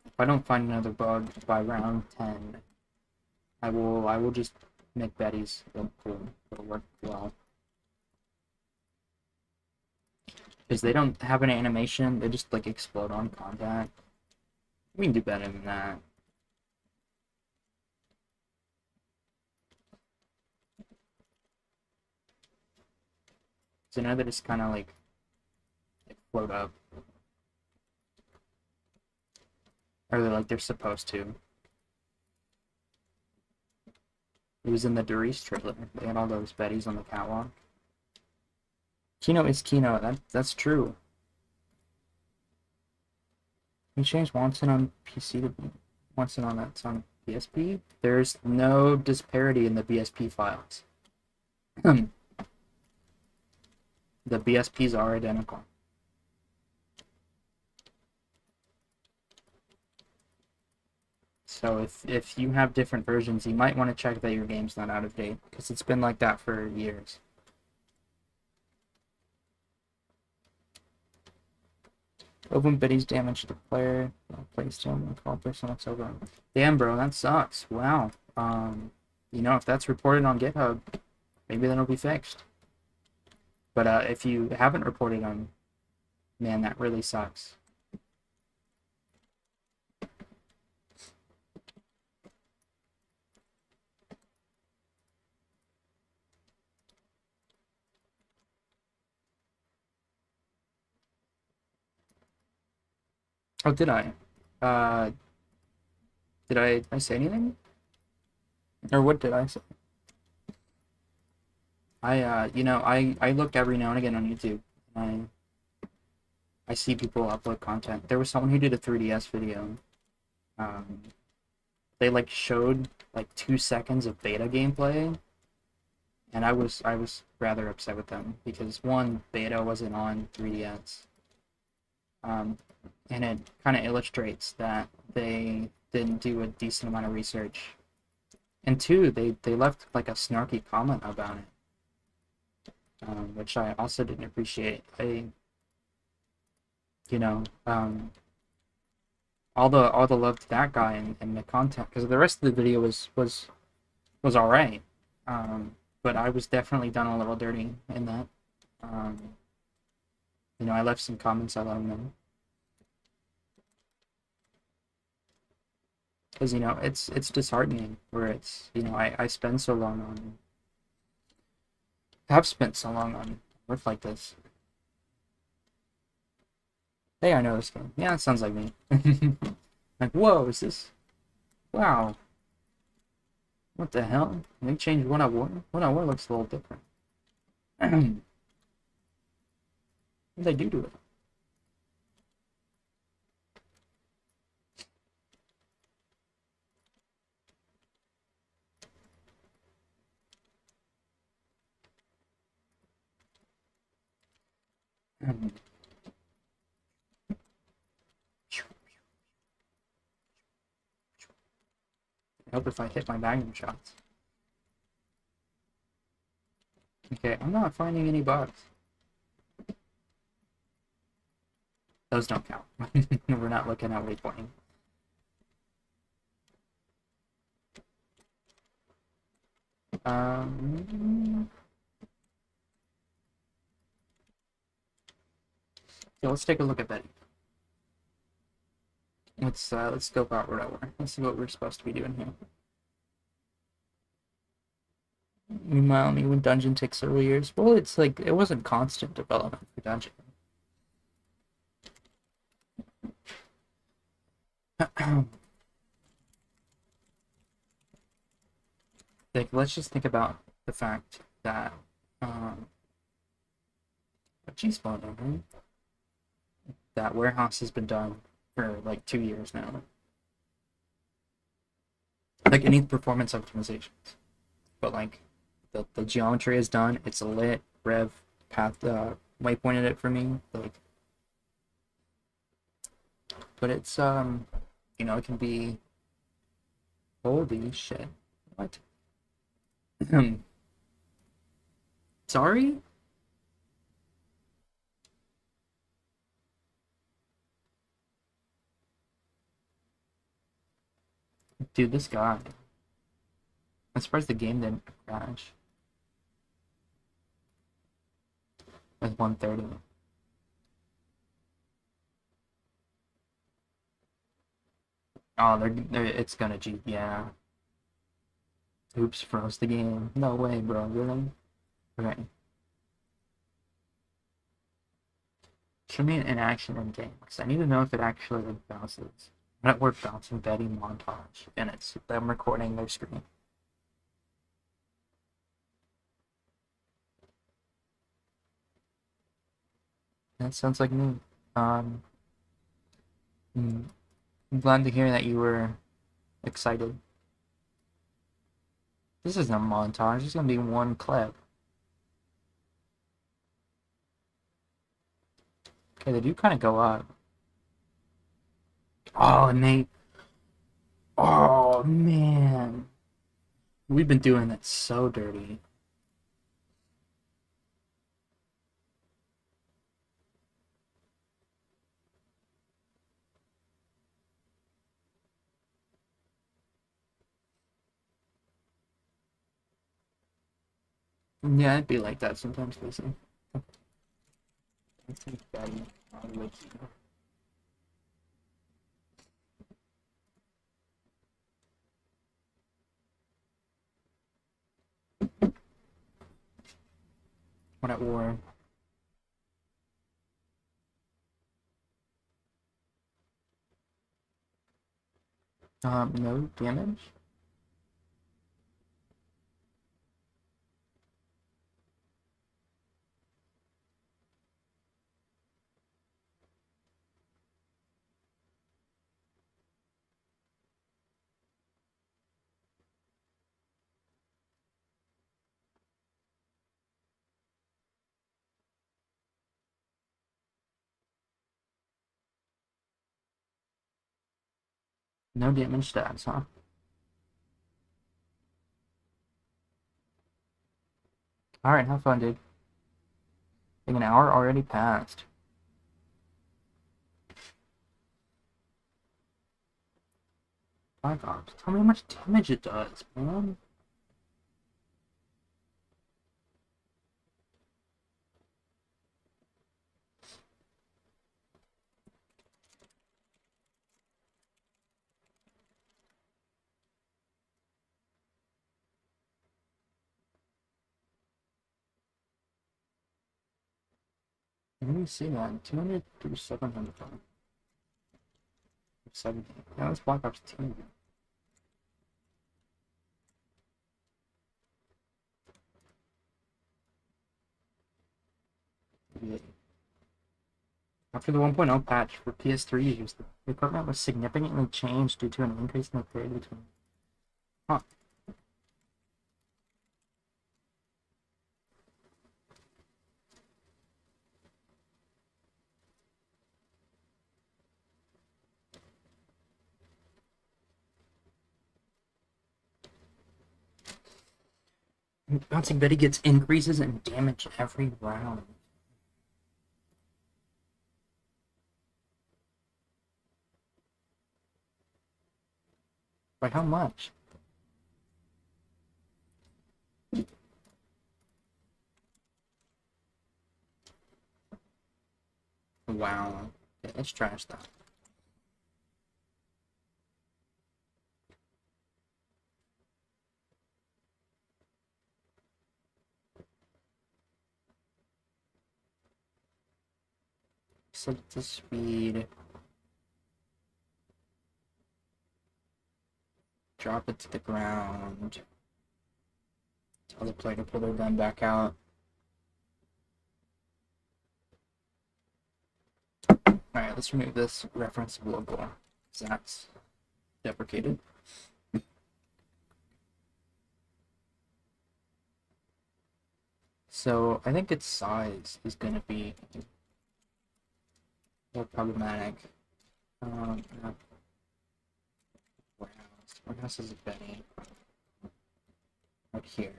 If I don't find another bug by round 10, I will just make Betty's look cool. It'll work well. Because they don't have an animation, they just like explode on contact. We can do better than that. So now they just kind of like float up. Or they're supposed to. It was in the Doris trailer. They had all those Bettys on the catwalk. Kino is Kino. That's true. You change Watson on PC to Watson on that's on BSP. There's no disparity in the BSP files. The BSPs are identical. So if you have different versions, you might want to check that your game's not out of date, because it's been like that for years. Open biddies damage the player. Placed him and call person looks over him. Damn, bro, that sucks. Wow. You know, if that's reported on GitHub, maybe that'll be fixed. But if you haven't reported on, man, that really sucks. Oh, did I? Uh, did I say anything? Or what did I say? You know, I look every now and again on YouTube. And I see people upload content. There was someone who did a 3DS video. Um, they like showed like 2 seconds of beta gameplay, and I was rather upset with them because one, beta wasn't on 3DS, and it kind of illustrates that they didn't do a decent amount of research, and two, they left like a snarky comment about it, which I also didn't appreciate. You know, all the love to that guy and the content, because the rest of the video was all right, but I was definitely done a little dirty in that. You know, I left some comments I let him know, because you know it's disheartening where it's, you know, I spend so long on have spent so long on work like this. Hey, I know this game. Yeah, it sounds like me. Like, whoa, is this? Wow, what the hell? They changed 101? 101 looks a little different. What did they do to it? I hope if I hit my magnum shots. Okay, I'm not finding any bugs. Those don't count. We're not looking at waypointing. Yeah, let's take a look at Betty. Let's scope out where I were. Let's see what we're supposed to be doing here. Meanwhile, when Dungeon takes several years, well, it's like it wasn't constant development for Dungeon. Like, let's just think about the fact that geez, that warehouse has been done for like 2 years now. Like, it needs performance optimizations, but like the geometry is done. It's lit. Rev path waypointed it for me. Like, but it's you know, it can be. Holy shit! What? Sorry. Dude, this guy. I'm surprised the game didn't crash. With 130. Oh, it's gonna yeah. Oops, froze the game. No way, bro. Really? Okay. Show me an action in game, because I need to know if it actually like bounces. I'm at work bouncing Betty montage, and it's them recording their screen. That sounds like me. Um, I'm glad to hear that you were excited. This isn't a montage. It's gonna be one clip. Okay, they do kind of go up. Oh, and they. Oh man, we've been doing that so dirty. Yeah, it'd be like that sometimes, Lucy. Let's take Betty on wiki. What at war? No damage? No damage stats, huh? Alright, have fun, dude. Like an hour already passed. Black Ops. Tell me how much damage it does, man. Let me see that. 200 through 700. 70. Yeah, that's Black Ops 2. Yeah. After the 1.0 patch for PS3 users, the equipment was significantly changed due to an increase in the period between. Huh. Bouncing Betty gets increases in damage every round. By how much? Wow. Okay, let's trash that. Set the speed. Drop it to the ground. Tell the player to pull their gun back out. Alright, let's remove this reference to local. Because that's deprecated. So I think its size is going to be more problematic. Warehouse is a Benny. Right here.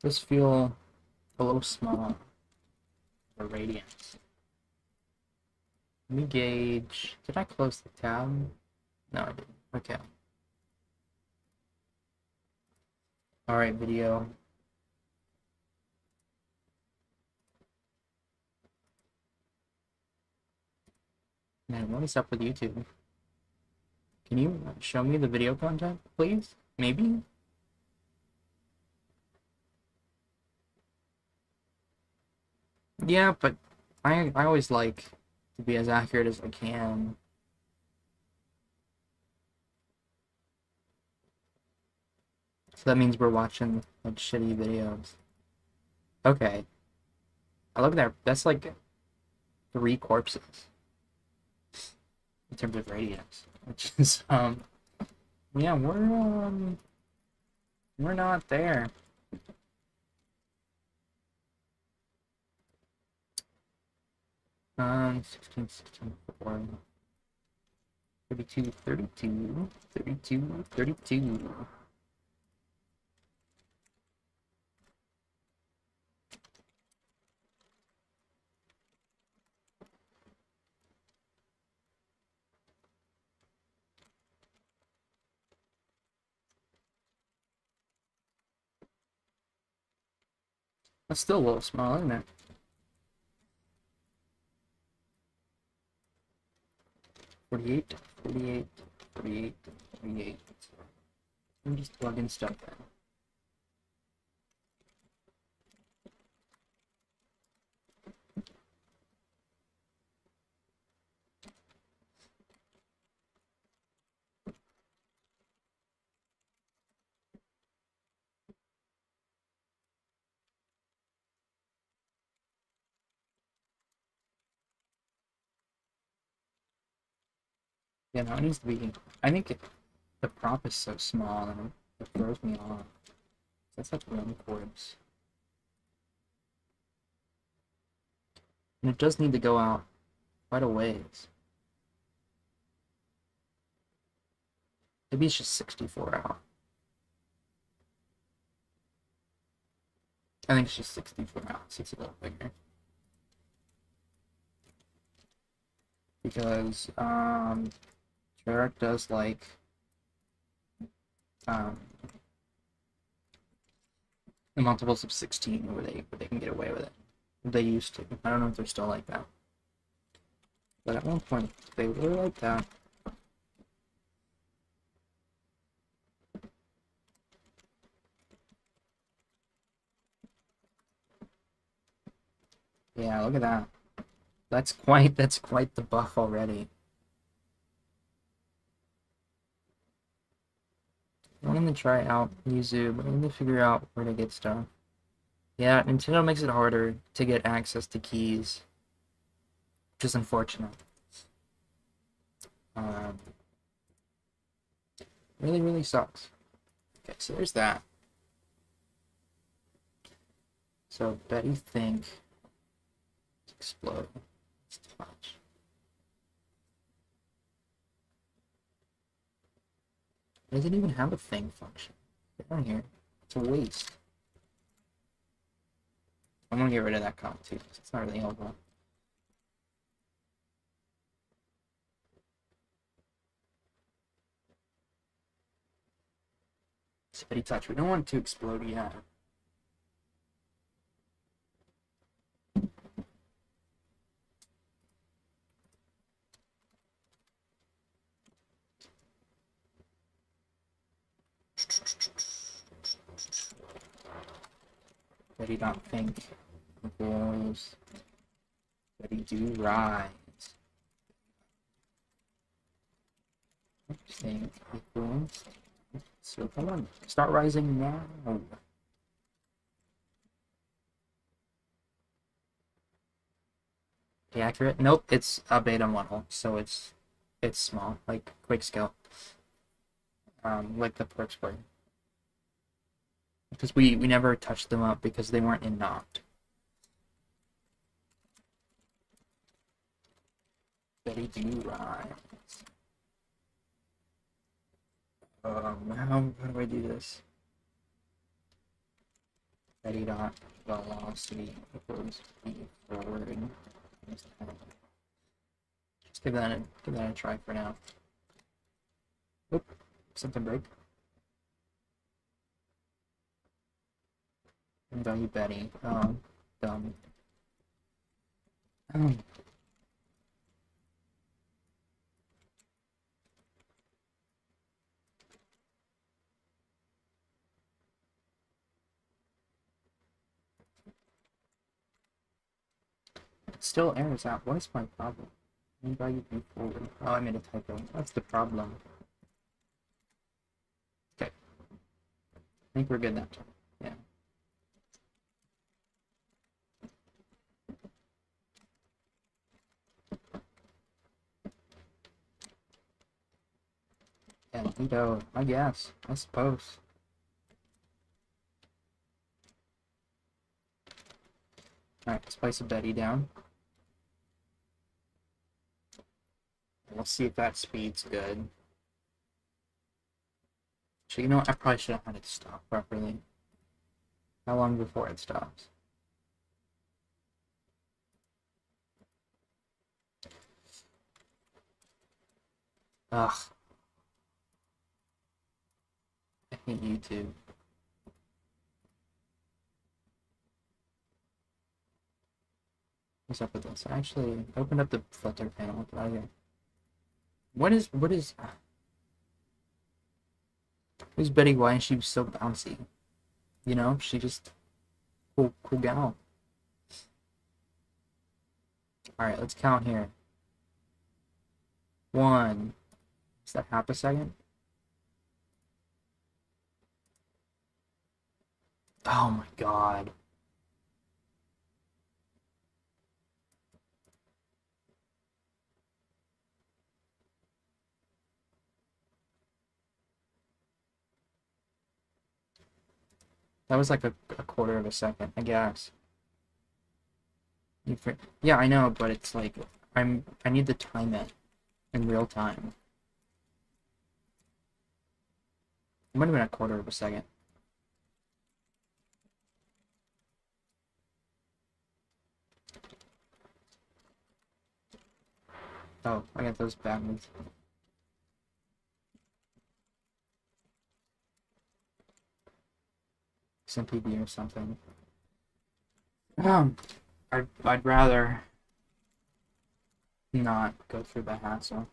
Does feel a little small for radiance. Let me gauge. Did I close the tab? No, I didn't. Okay. Alright, video. Man, what is up with YouTube? Can you show me the video content, please? Maybe? Yeah, but I always like to be as accurate as I can. So that means we're watching like shitty videos. Okay. I look there. That's like 3 corpses in terms of radius, which is yeah, we're not there. 16, 4. 32, 32, 32, 32. That's still a little small, isn't it? 48, 48, 48, 48. I'm just plugging stuff in. Yeah, no, it needs to be. I think the prop is so small and it throws me off. That's like one chords. And it does need to go out quite a ways. Maybe it's just 64 out. I think it's just 64 out, so it's a little bigger. Because Treyarch does like the multiples of 16 where they can get away with it. They used to. I don't know if they're still like that. But at one point they were like that. Yeah, look at that. That's quite the buff already. I wanted to try out Yuzu, but I need to figure out where to get stuff. Yeah, Nintendo makes it harder to get access to keys, which is unfortunate. Um, really, really sucks. Okay, so there's that. So Betty think explode. Let's touch. It doesn't even have a thing function. Get on here. It's a waste. I'm gonna get rid of that comment too, because it's not really helpful. Spitty touch. We don't want it to explode yet. Betty don't think equals Betty do rise. Think equals. So come on, start rising now. Okay, accurate? Nope, it's a beta model, so it's small, like quick scale. Like the perks were. Because we never touched them up because they weren't in Noct. Betty do rise. How do I do this? Betty dot velocity equals v forward. Just give that a try for now. Oop, something broke. Value Betty. Dumb. It still errors out. What is my problem? Value be forward. Oh, I made a typo. That's the problem. Okay. I think we're good that time. Yeah. Yeah, VITA, I guess. I suppose. Alright, spice a Betty down. we'll see if that speed's good. So, you know what? I probably should have had it stop properly. How long before it stops? Ugh. I hate YouTube. What's up with this? I actually opened up the filter panel. What is who's Betty White and she was so bouncy? You know, she just cool gal. Alright, let's count here. 1. Is that half a second? Oh my god. That was like a quarter of a second, I guess. Yeah, I know, but it's like I need to time it in real time. It might have been a quarter of a second. Oh, I got those backwards. SMPB or something. I'd rather not go through the hassle.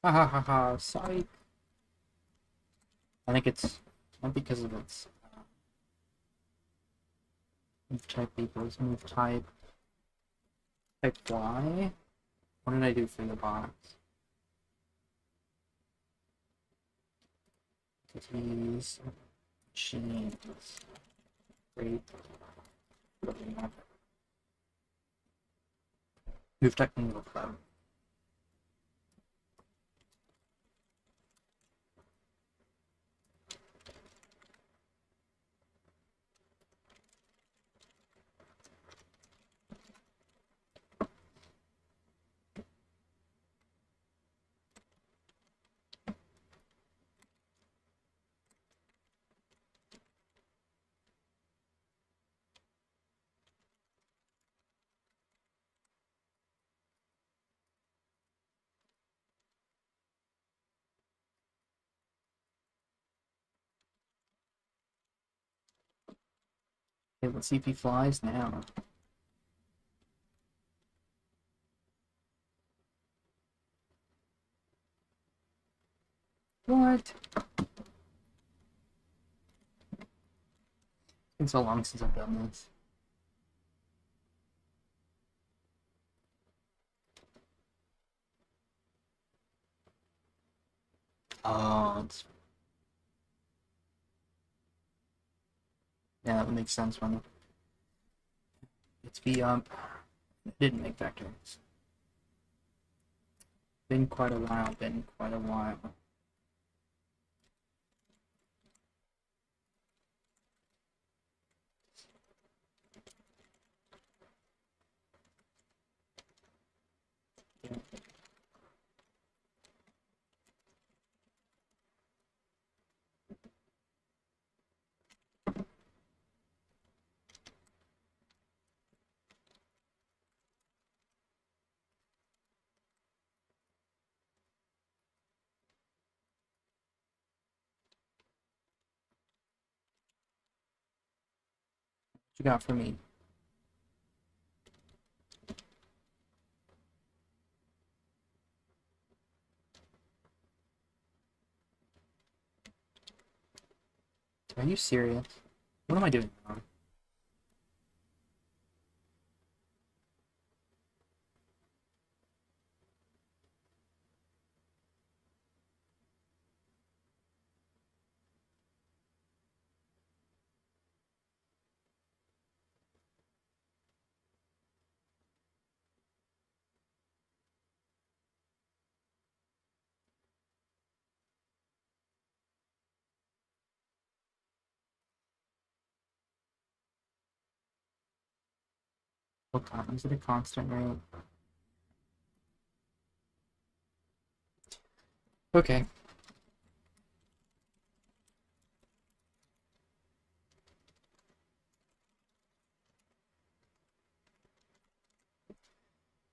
Ha ha ha ha, psych. I think it's not because of its move type equals move type Y. What did I do for the box? Entities, machines, great, move type move club. Okay, let's see if he flies now. What? It's been so long since I've done this. Oh, yeah, that would make sense when it's V up. It didn't make vectors. Been quite a while, been quite a while. Yeah. What you got for me? Are you serious? What am I doing wrong? Hold on, is it a constant rate? Okay.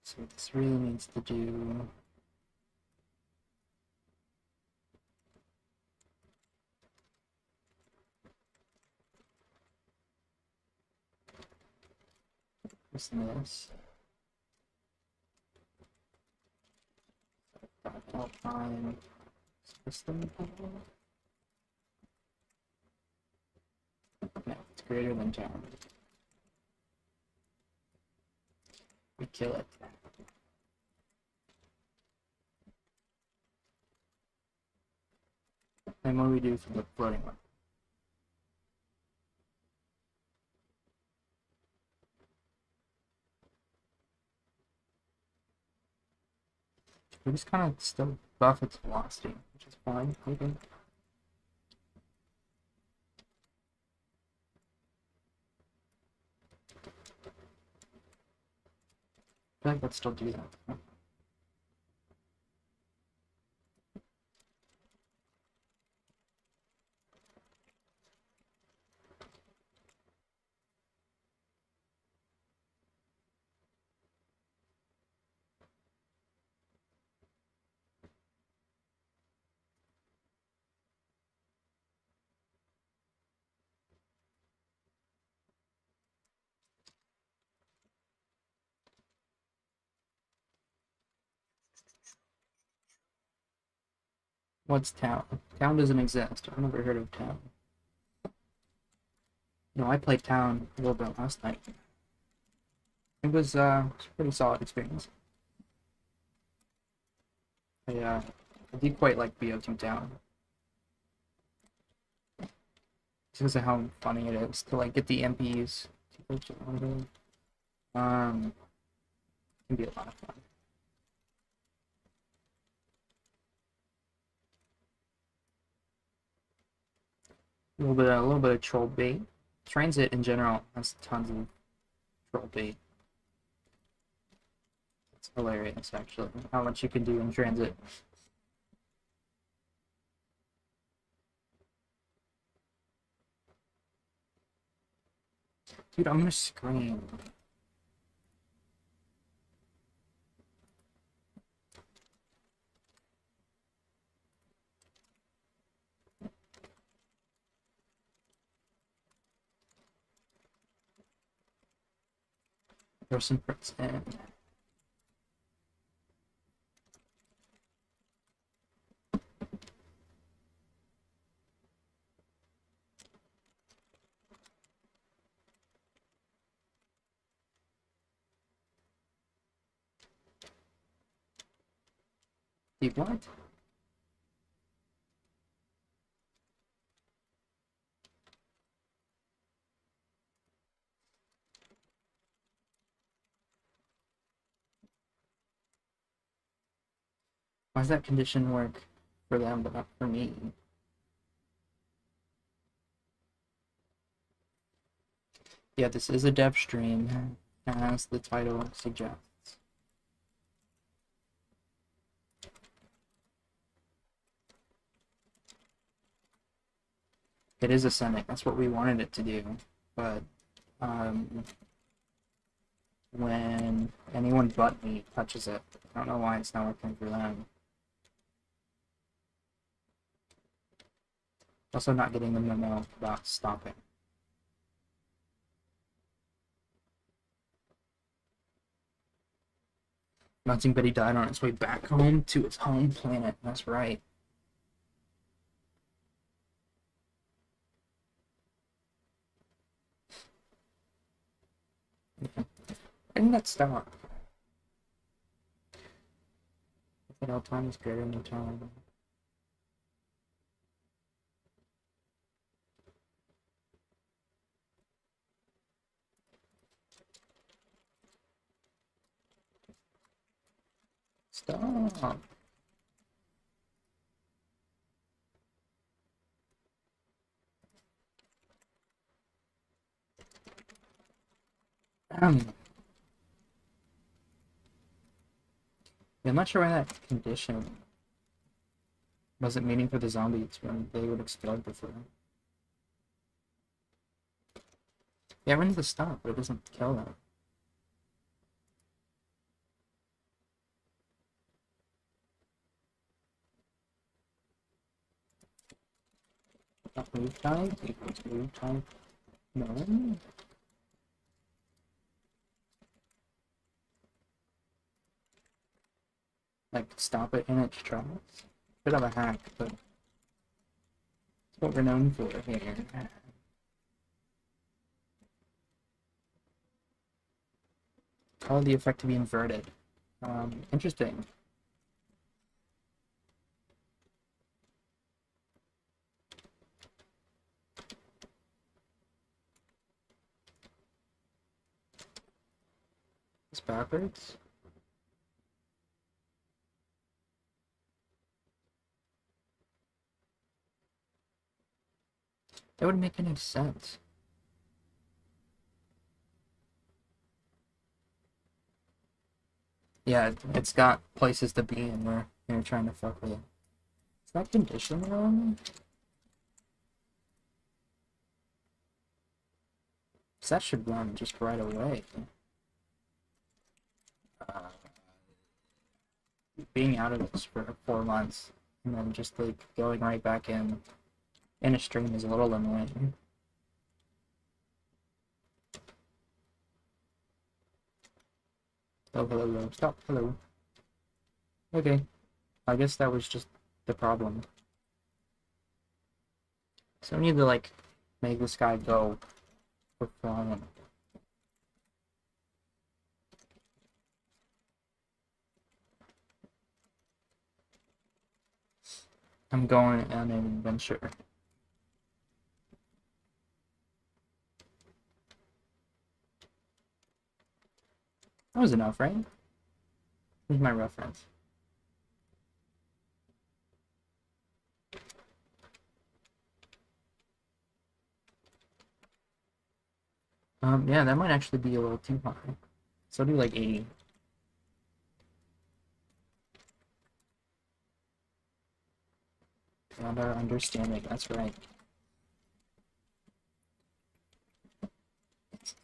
So what this really needs to do is this. Outline system. No, it's greater than 10. We kill it. And what do we do for the floating one? We just kind of still buff its velocity, which is fine, I think. I feel like let's still do that. What's town? Town doesn't exist. I've never heard of town. No, I played town a little bit last night. It was a pretty solid experience. I do quite like BO2 Town. Just because of how funny it is to like get the MPs. Can be a lot of fun. A little bit of troll bait. Transit in general has tons of troll bait. It's hilarious, actually, how much you can do in transit. Dude, I'm gonna scream. Throw some bricks in. Dude, what? Why does that condition work for them but not for me? Yeah, this is a dev stream, as the title suggests. It is ascending. That's what we wanted it to do, but when anyone but me touches it, I don't know why it's not working for them. Also, not getting the memo about stopping. Announcing Betty died on its way back home to its home planet. That's right. Why didn't that stop? If all time is greater than time. Stop. Um, I'm not sure why that condition wasn't meaning for the zombies when they would explode before. Yeah, when's the stop, but it doesn't kill them. Move type equals move type none. Like, stop it in its tracks. Bit of a hack, but it's what we're known for here. Call the effect to be inverted. Interesting. It's backwards. That wouldn't make any sense. Yeah, it's got places to be in where you're trying to fuck with it. Is that condition wrong? That should run just right away. Being out of this for 4 months and then just like going right back in a stream is a little annoying. Oh, hello, hello. Stop, hello. Okay, I guess that was just the problem. So we need to like make this guy go for flying. I'm going on an adventure. That was enough, right? Here's my reference. Yeah, that might actually be a little too high. So I'll do like 80. Beyond our understanding, that's right. Let's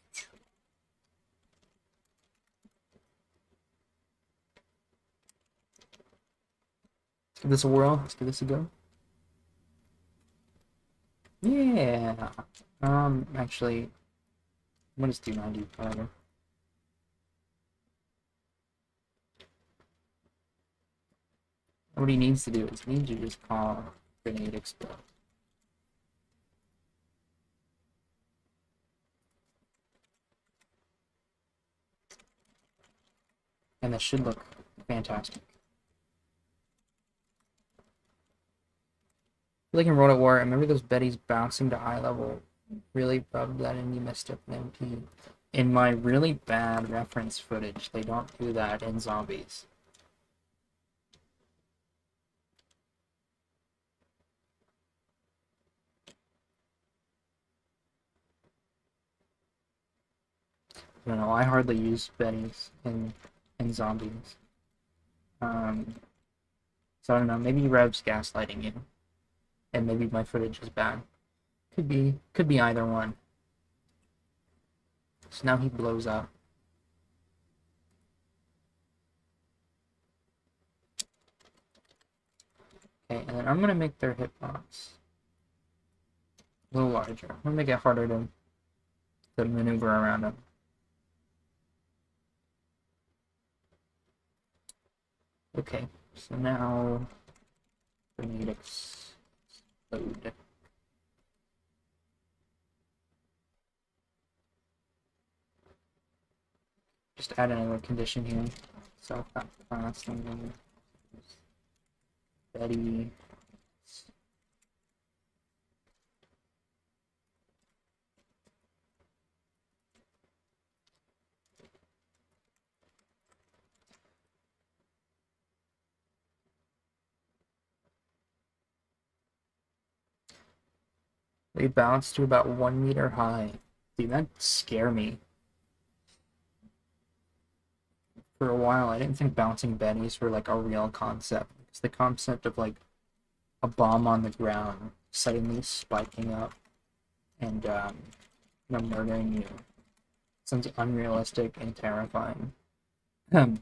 give this a whirl. Let's give this a go. Yeah. Actually, I'm gonna just do 90 whatever. What he needs to do is he needs to just call grenade explode. And this should look fantastic. I feel like in World at War, I remember those Bettys bouncing to eye level. Really rubbed that in, you messed up an MP. In my really bad reference footage, they don't do that in zombies. I don't know, I hardly use Bettys in zombies. So I don't know, maybe Rev's gaslighting you. And maybe my footage is bad. Could be either one. So now he blows up. Okay, and then I'm gonna make their hitbox a little larger. I'm gonna make it harder to maneuver around them. Okay, so now grenade explode. Just add another condition here. Self class and Betty. They bounce to about 1 meter high. Dude, that scare me. for a while, I didn't think bouncing Bennies were like a real concept. It's the concept of like a bomb on the ground suddenly spiking up and murdering you. Sounds unrealistic and terrifying. Okay,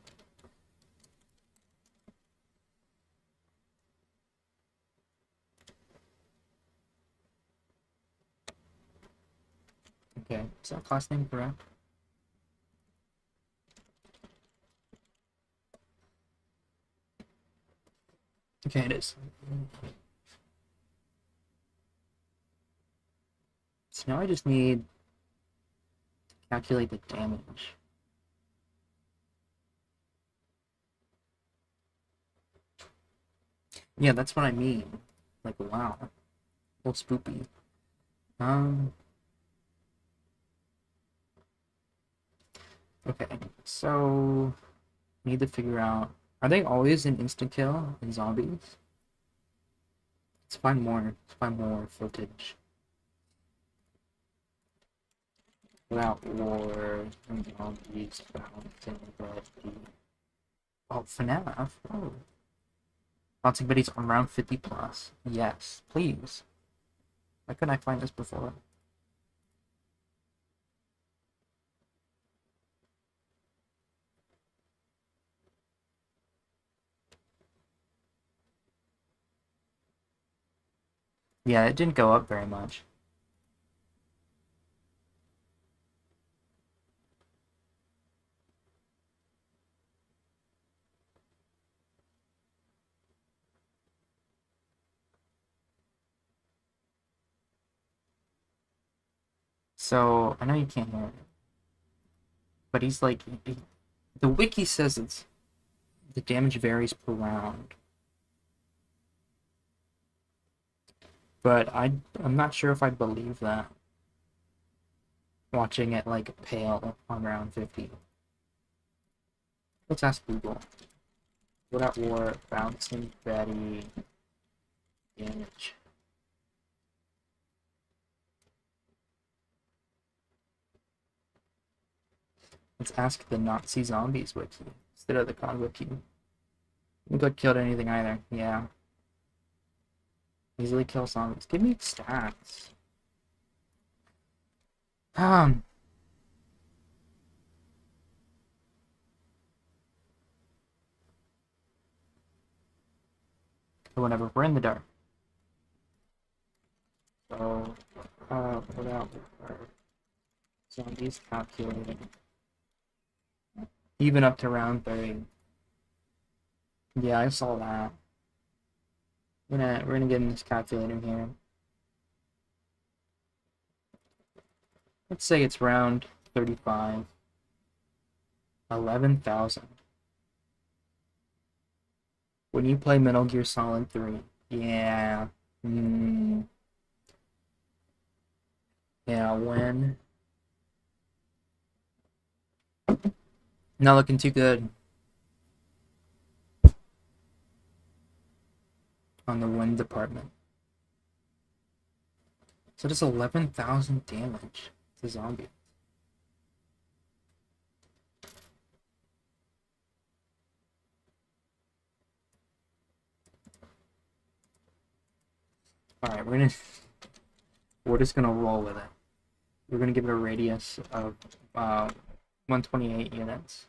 is that class name correct? Okay, it is. So now I just need to calculate the damage. Yeah, that's what I mean. Like, wow. A little spoopy. Okay, so need to figure out, are they always an instant kill in zombies? Let's find more. Let's find more footage. Without war, zombies, bouncing Betty. Oh, FNAF. Oh. Bouncing Betty's around 50 plus. Yes, please. Why couldn't I find this before? Yeah, it didn't go up very much. So, I know you can't hear it. But he's like, the wiki says it's the damage varies per round. But I'm not sure if I believe that. Watching it like pale on round 50. Let's ask Google. Without war, bouncing Betty damage. Let's ask the Nazi zombies wiki instead of the con wiki. We got killed anything either. Yeah. Easily kill zombies. Give me stats. Whenever we're in the dark. So, without zombies calculating. Even up to round 30. Yeah, I saw that. We're gonna get in this calculator here. Let's say it's round 35. 11,000. When you play Metal Gear Solid 3, yeah. Yeah, when? Not looking too good on the win department. So does 11,000 damage to zombie. Alright, we're just gonna roll with it. We're gonna give it a radius of 128 units.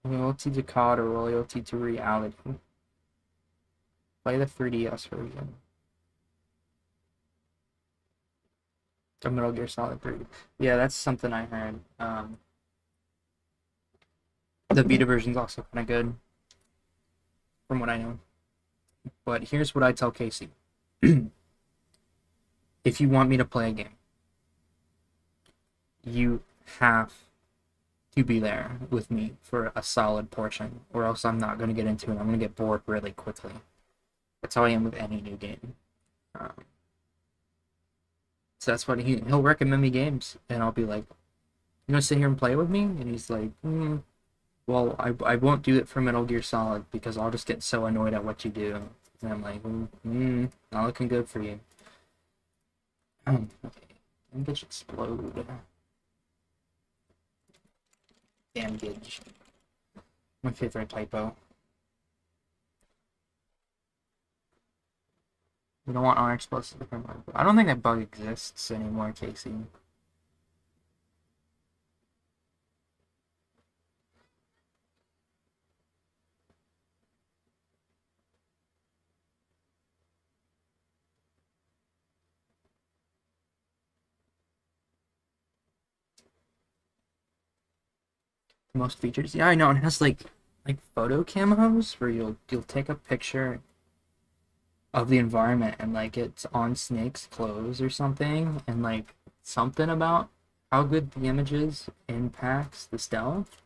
Loyalty to COD or loyalty to reality. Play the 3DS version. The Metal Gear Solid 3. Yeah, that's something I heard. The Vita version's also kind of good, from what I know. But here's what I tell Casey. If you want me to play a game, you have to be there with me for a solid portion, or else I'm not going to get into it. I'm going to get bored really quickly. That's how I am with any new game. So that's what he'll recommend me games, and I'll be like, "You gonna sit here and play with me?" And he's like, "Well, I won't do it for Metal Gear Solid because I'll just get so annoyed at what you do." And I'm like, "Not looking good for you." Okay, let me just explode. Damgage. My favorite typo. We don't want R explosive to come out. I don't think that bug exists anymore, Casey. Most features. Yeah, I know. It has like photo camos where you'll take a picture of the environment and like it's on Snake's clothes or something, and like something about how good the images impacts the stealth.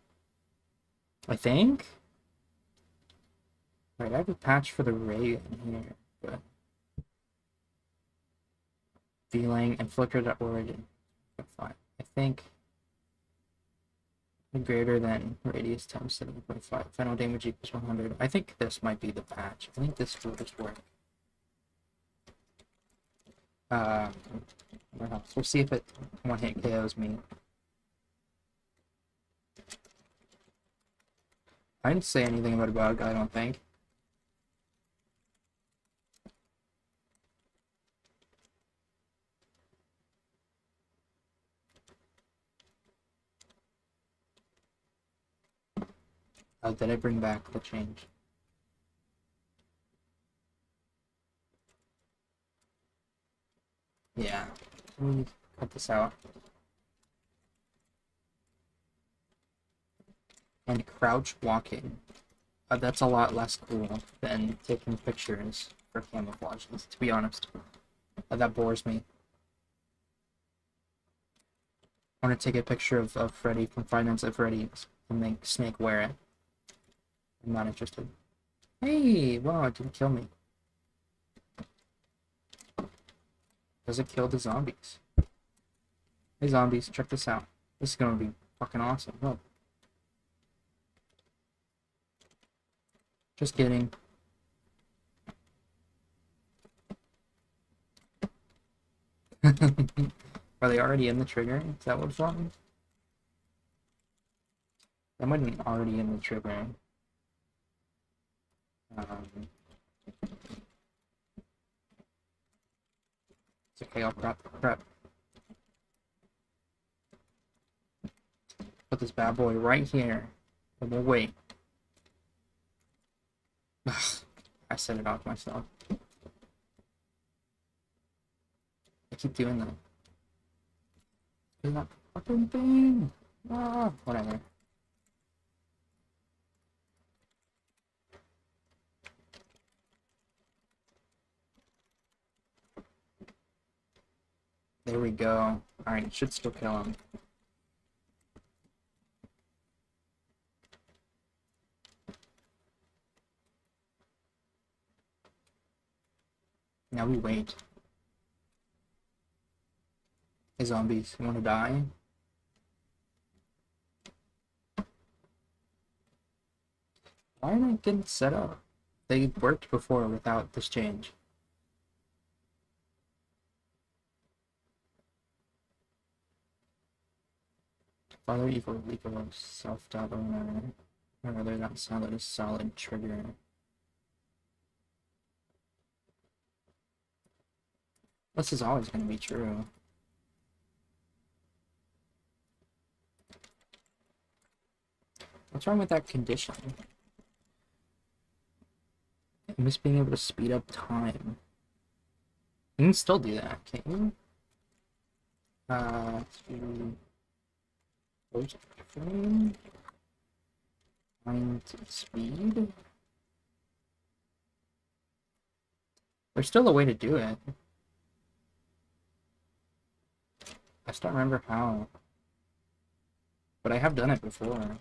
I think. Right, I have a patch for the ray in here, but feeling and flicker.origin. I think greater than radius times 7.5. Final damage equals 100. I think this might be the patch. I think this will just work. We'll see if it one hit KOs me. I didn't say anything about a bug, I don't think. Did I bring back the change? Yeah. Let me cut this out. And crouch walking. That's a lot less cool than taking pictures for camouflages, to be honest. That bores me. I want to take a picture of Freddy from Five Nights at Freddy's and make Snake wear it. I'm not interested. Hey, wow, it didn't kill me. Does it kill the zombies? Hey zombies, check this out. This is gonna be fucking awesome. Look. Just kidding. Are they already in the trigger? Is that what's wrong? They might have been already in the trigger. It's okay, I'll prep. Put this bad boy right here. And we'll wait. I set it off myself. I keep doing that. Do that fucking thing. Ah, whatever. There we go. Alright, should still kill him. Now we wait. Hey zombies, you wanna die? Why aren't I getting set up? They worked before without this change. Father evil legal self-doubt owner. Or rather not solid is solid trigger. This is always gonna be true. What's wrong with that condition? I miss being able to speed up time. You can still do that, can't you? Post frame. Find speed. There's still a way to do it. I just don't remember how. But I have done it before.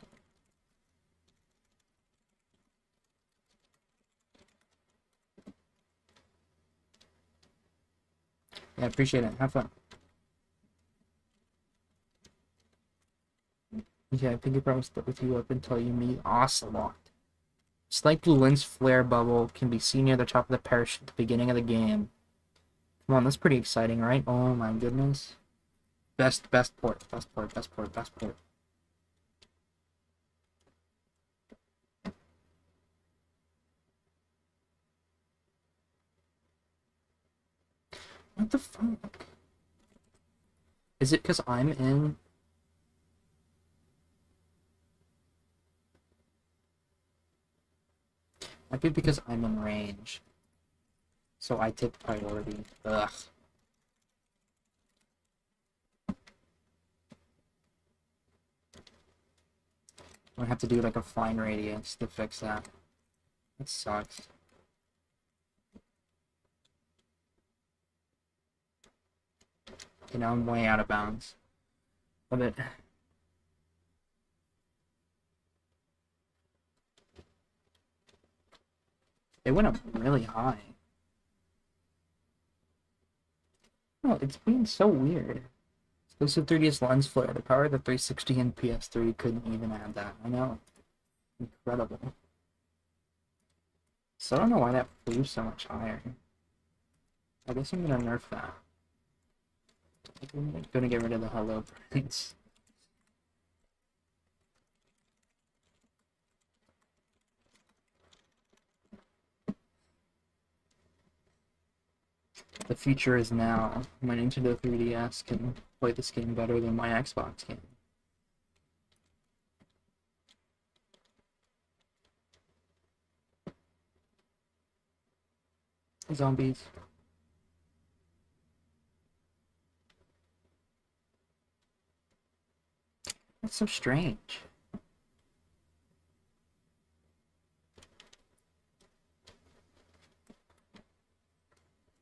Yeah, I appreciate it. Have fun. Yeah, I think I promised to with you up until you meet Ocelot. Slight blue lens flare bubble can be seen near the top of the parachute at the beginning of the game. Come on, that's pretty exciting, right? Oh my goodness. Best port. What the fuck? Is it because I'm in? Might be because I'm in range. So I take priority. Ugh. I'm gonna have to do like a fine radius to fix that. That sucks. Okay, now I'm way out of bounds. A bit. It went up really high. Oh, it's being so weird. Exclusive 3DS lens flare. The power of the 360 and PS3 couldn't even add that. I know. Incredible. So I don't know why that flew so much higher. I guess I'm gonna nerf that. I'm gonna get rid of the hello prints. The future is now. My Nintendo 3DS can play this game better than my Xbox can. Zombies. That's so strange.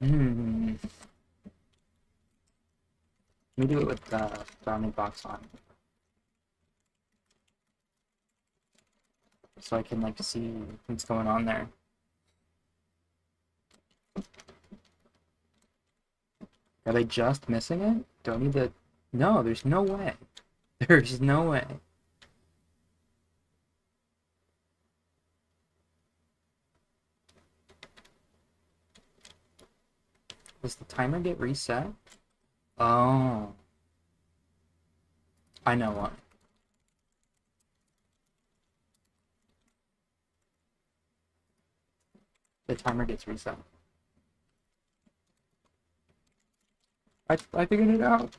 Hmm. Let me do it with the bounding box on. So I can like see what's going on there. Are they just missing it? Don't need to... No, there's no way. There's no way. Does the timer get reset? Oh. I know what. The timer gets reset. I figured it out.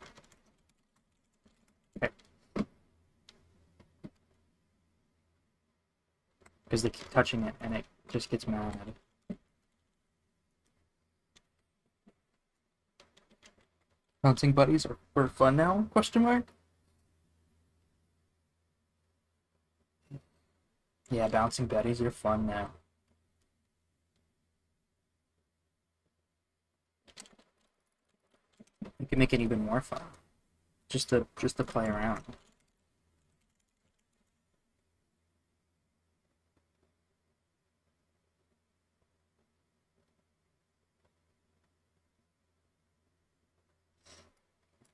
Okay. Because they keep touching it and it just gets mad. Bouncing buddies are fun now? Question mark? Yeah, bouncing buddies are fun now. You can make it even more fun. Just to play around.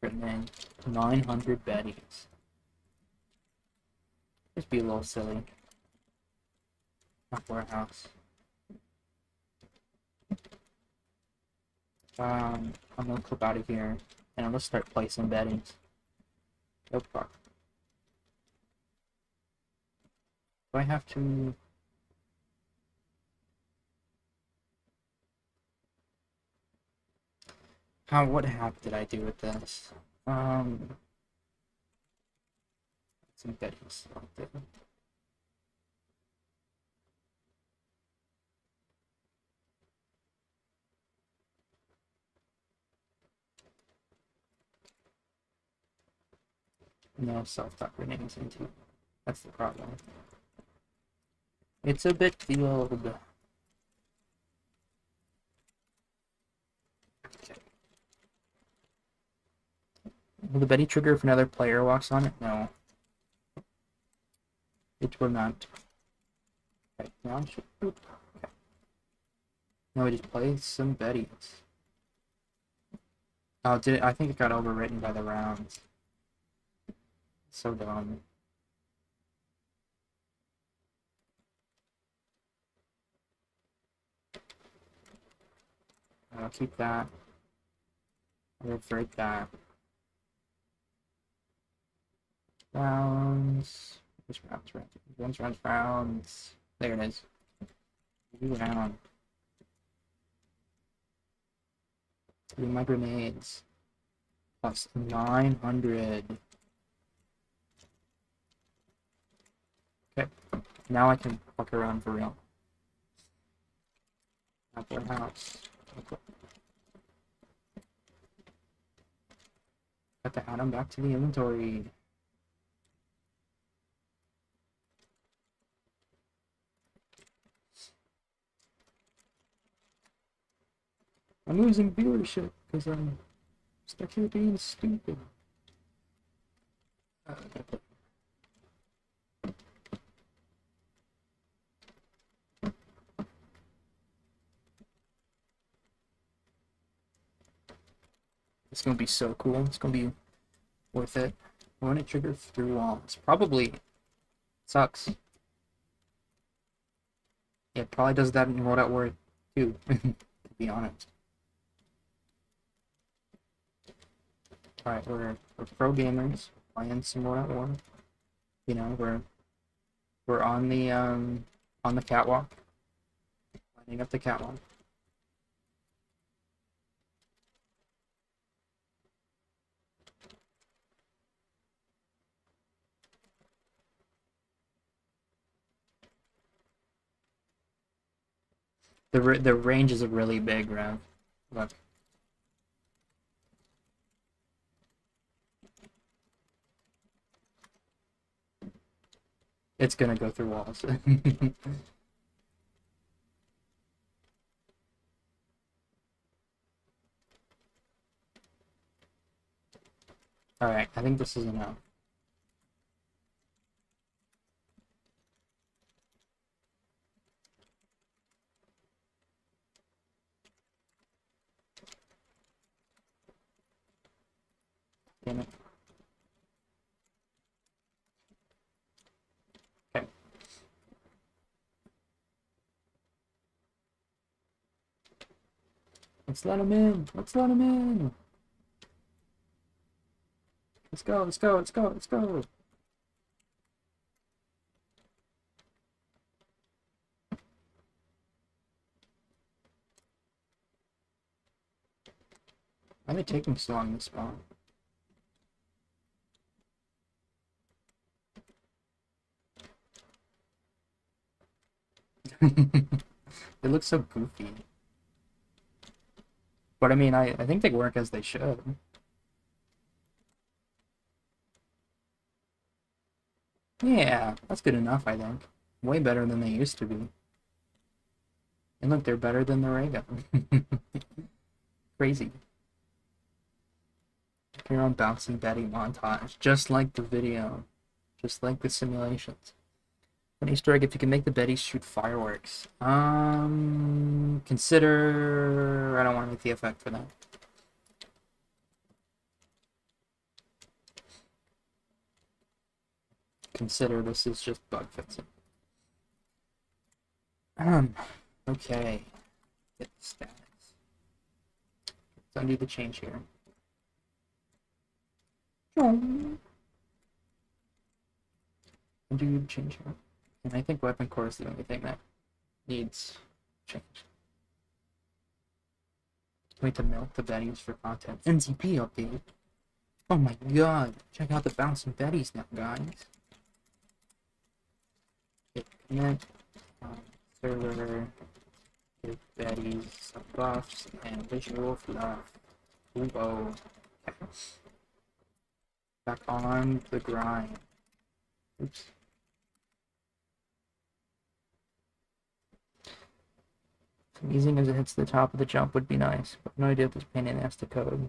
Written in 900 betties. Just be a little silly. Not warehouse. I'm gonna clip out of here and I'm gonna start placing beddings. No problem. Do I have to? What hack did I do with this? Some beddings selected. No self-dock grenades into. That's the problem. It's a bit field. Okay. Will the Betty trigger if another player walks on it? No. It will not. Okay, now I should. Okay. Now we just play some Betties. Oh, did it? I think it got overwritten by the rounds. So dumb. I'll keep that. I'll break that. Rounds. Which rounds? Rounds. There it is. New round. 3 my grenades. Plus 900. Okay, now I can fuck around for real. Apple house. Okay. Got to add them back to the inventory. I'm losing viewership because I'm stuck here being stupid. It's gonna be so cool. It's gonna be worth it. Run it trigger through walls. Probably sucks. Yeah, it probably does that in World at War too, to be honest. Alright, we're pro gamers, playing some World at War. You know, we're on the catwalk. Lining up the catwalk. The range is really big, Rev. Look. It's gonna go through walls. Alright, I think this is enough. Damn it. Okay. Let's let him in. Let's let him in. Let's go, let's go, let's go, let's go. Why are they taking so long to spawn? They look so goofy. But I mean, I think they work as they should. Yeah, that's good enough, I think. Way better than they used to be. And look, they're better than the ray gun. Crazy. Your own bouncing Betty montage, just like the video, just like the simulations. An Easter egg: if you can make the Betties shoot fireworks. Consider. I don't want to make the effect for that. Consider this is just bug fixing. Okay. Get the status. Let's undo the change here. Undo the change here. And I think weapon core is the only thing that needs change. Wait to milk the Betties for content. NZP update. Oh my god. Check out the bouncing Betties now, guys. Hit connect. Server. Give Betties some buffs and visual fluff. Whoa. Back on the grind. Oops. Sneezing as it hits the top of the jump would be nice, but no idea if this pain in the ass to code.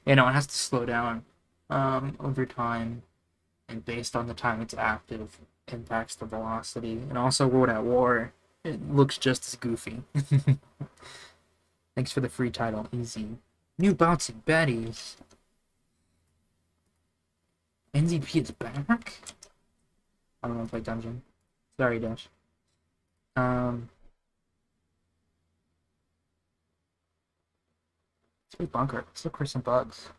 You know, it has to slow down over time, and based on the time it's active, impacts the velocity. And also, World at War, it looks just as goofy. Thanks for the free title, easy. New bouncing Betties. NZP is back? I don't want to play dungeon. Sorry, Dash. Sweet bunker. Let's look for some bugs.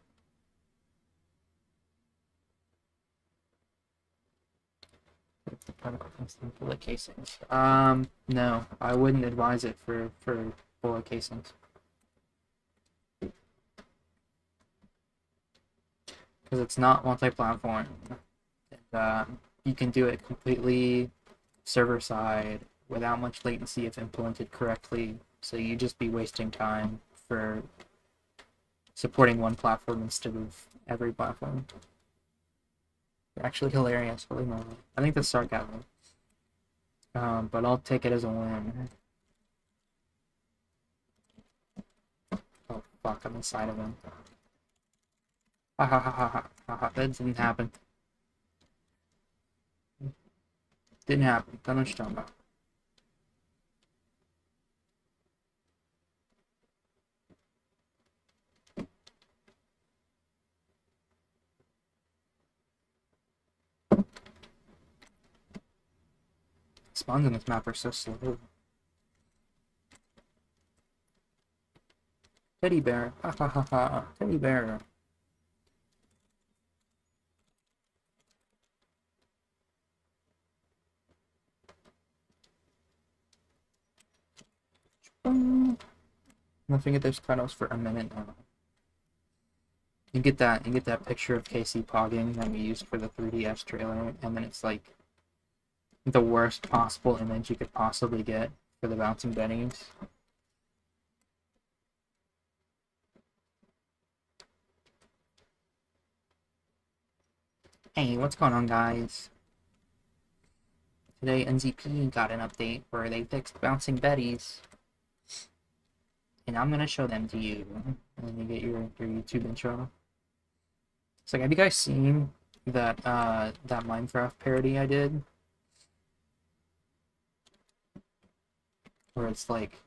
The particle instant bullet casings. No, I wouldn't advise it for bullet casings. because it's not multi-platform. And, you can do it completely server-side without much latency if implemented correctly. So you just be wasting time for supporting one platform instead of every platform. They're actually hilarious, holy moly. I think that's sarcasm. But I'll take it as a win. Oh fuck, I'm inside of him. Ha ha ha ha ha ha ha. That didn't happen. Didn't happen. Don't know what you're talking about. Spawns in this map are so slow. Teddy bear. Ha ha ha ha. Teddy bear. Nothing at those tunnels for a minute now. You get that picture of Casey pogging that we used for the 3DS trailer, and then it's like the worst possible image you could possibly get for the bouncing Bennies. Hey, what's going on, guys? Today, NZP got an update where they fixed bouncing Betties, and I'm gonna show them to you. And then you get your YouTube intro. It's like, have you guys seen that that Minecraft parody I did? Where it's like,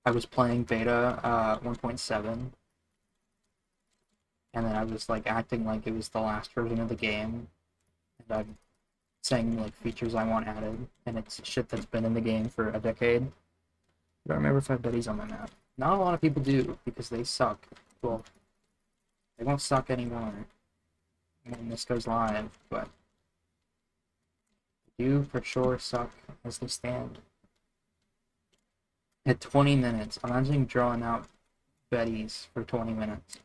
I was playing VITA 1.7, and then I was like acting like it was the last version of the game, and I'm saying like features I want added, and it's shit that's been in the game for a decade. I don't remember if I have Betties on my map. Not a lot of people do, because they suck. Well, they won't suck anymore when this goes live, but they do for sure suck as they stand. At 20 minutes, imagine drawing out Betties for 20 minutes.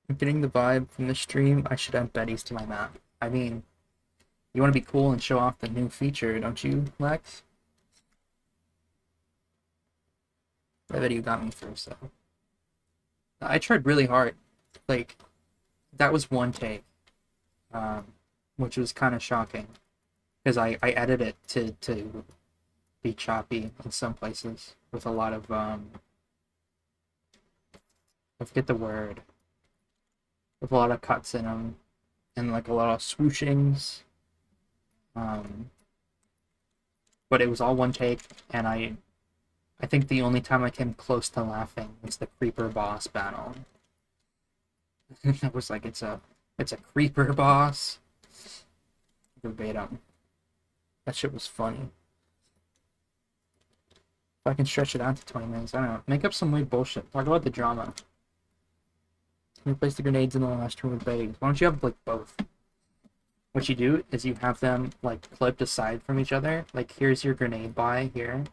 I'm getting the vibe from the stream, I should add Betties to my map. I mean, you want to be cool and show off the new feature, don't you, Lex? That video got me first, though. I tried really hard. Like, that was one take, which was kind of shocking, because I edited it to be choppy in some places, with a lot of, I forget the word, with a lot of cuts in them, and like a lot of swooshings. But it was all one take, and I think the only time I came close to laughing was the creeper boss battle. I was like, it's a creeper boss. Verbatim. That shit was funny. If I can stretch it out to 20 minutes, I don't know. Make up some weird bullshit. Talk about the drama. Replace the grenades in the last room with bags. Why don't you have like both? What you do is you have them like clipped aside from each other. Like, here's your grenade buy here,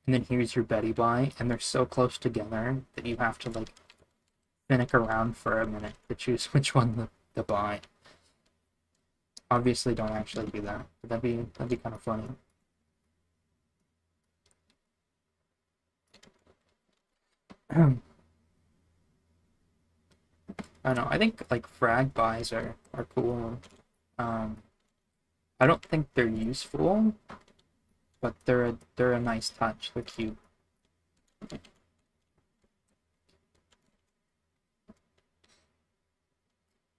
and then here's your Betty buy, and they're so close together that you have to like finick around for a minute to choose which one to buy. Obviously, don't actually do that, but that'd be kind of funny. I don't know. I think like frag buys are cool. I don't think they're useful, but they're a nice touch. They're cute.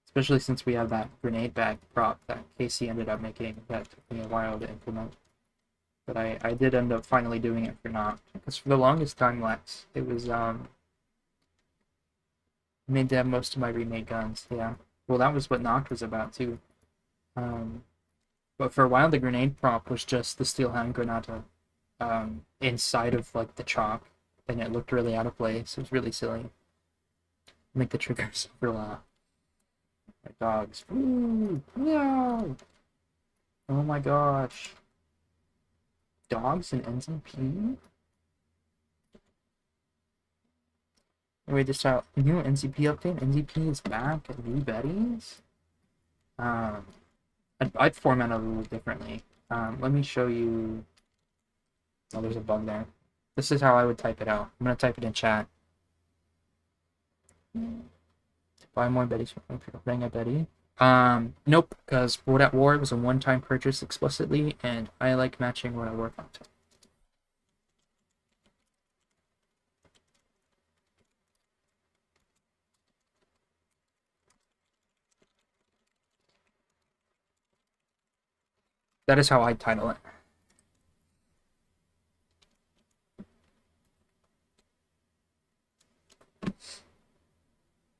Especially since we have that grenade bag prop that Casey ended up making that took me a while to implement. But I did end up finally doing it for Noct. Because for the longest time, Lex, it was made to have most of my remade guns, yeah. Well, that was what Noct was about too. But for a while, the grenade prop was just the steel hand granata inside of like the chalk, and it looked really out of place. It was really silly. Make the triggers overlap. My dogs. Ooh, no! Oh my gosh. dogs in NCP? Wait this out. New NCP update. NCP is back at new Betties. I'd format it a little differently. Let me show you. Oh, there's a bug there. This is how I would type it out. I'm gonna type it in chat. Buy more Betties if you're playing a Betty. Nope, because Word at War was a one-time purchase explicitly, and I like matching Word at War content. That is how I title it.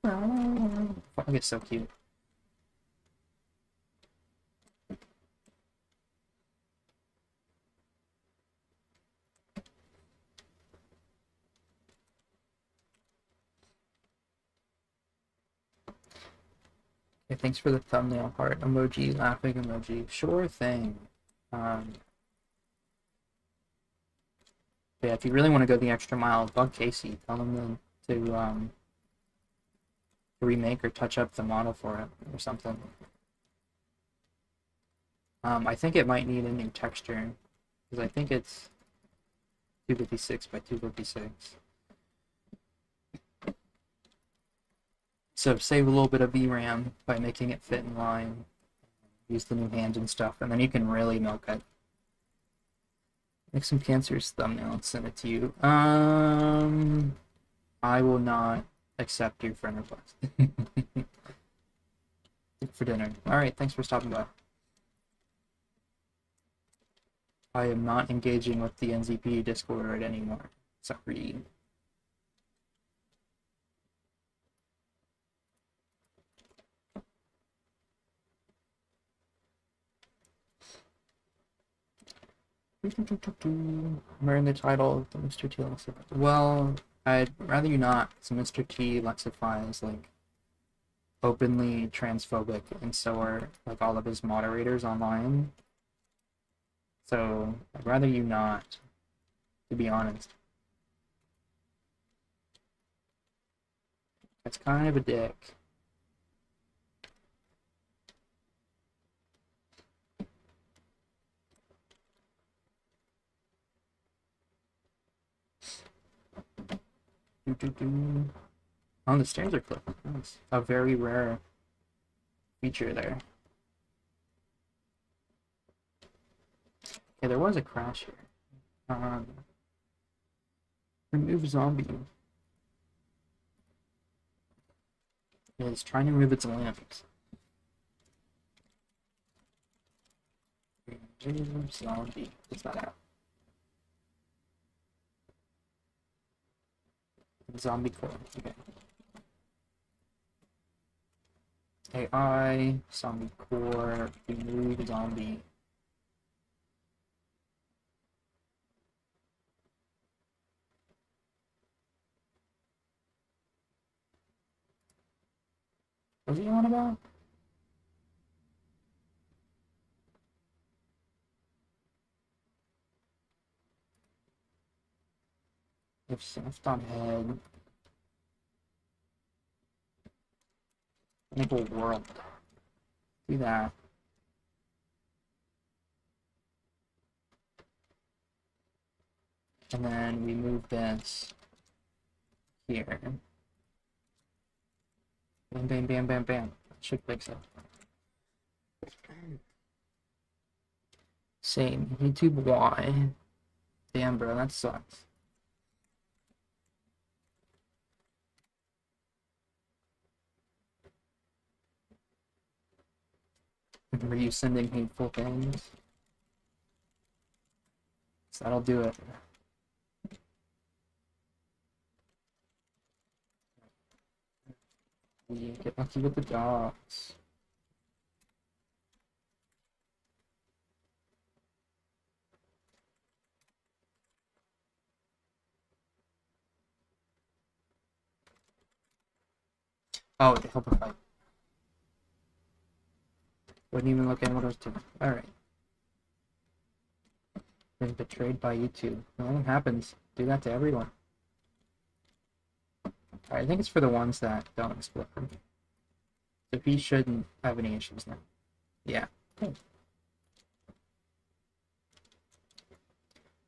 Fuck, it's so cute. Okay, thanks for the thumbnail heart emoji, laughing emoji. Sure thing. Yeah, if you really want to go the extra mile, bug Casey. Tell him to remake or touch up the model for it or something. I think it might need a new texture because I think it's 256 by 256. So save a little bit of VRAM by making it fit in line. Use the new hand and stuff, and then you can really milk it. Make some cancerous thumbnail and send it to you. I will not accept your friend request. For dinner. Alright, thanks for stopping by. I am not engaging with the NZP Discord anymore. Sorry. Wearing the title, the Mr. T lexifies. Well, I'd rather you not, because Mr. T lexifies like openly transphobic, and so are like all of his moderators online. So I'd rather you not, to be honest. That's kind of a dick. Oh, the stairs are clipped. That's a very rare feature there. Okay, there was a crash here. Remove zombie. It's trying to remove its lamps. Remove zombie. What's that out? Zombie core. Okay. AI, zombie core, remove zombie. What's he on about? If soft on head. Enable world. Do that. And then we move this here. Bam, bam, bam, bam, bam. Should fix it. Same. YouTube Y. Damn, bro, that sucks. Were you sending hateful things? So that'll do it. Yeah, get lucky with the dogs. Oh, to help her fight. Wouldn't even look at what I was doing. Alright. been betrayed by YouTube. Well, it happens. Do that to everyone. Alright, I think it's for the ones that don't explode. So he shouldn't have any issues now. Yeah. Cool.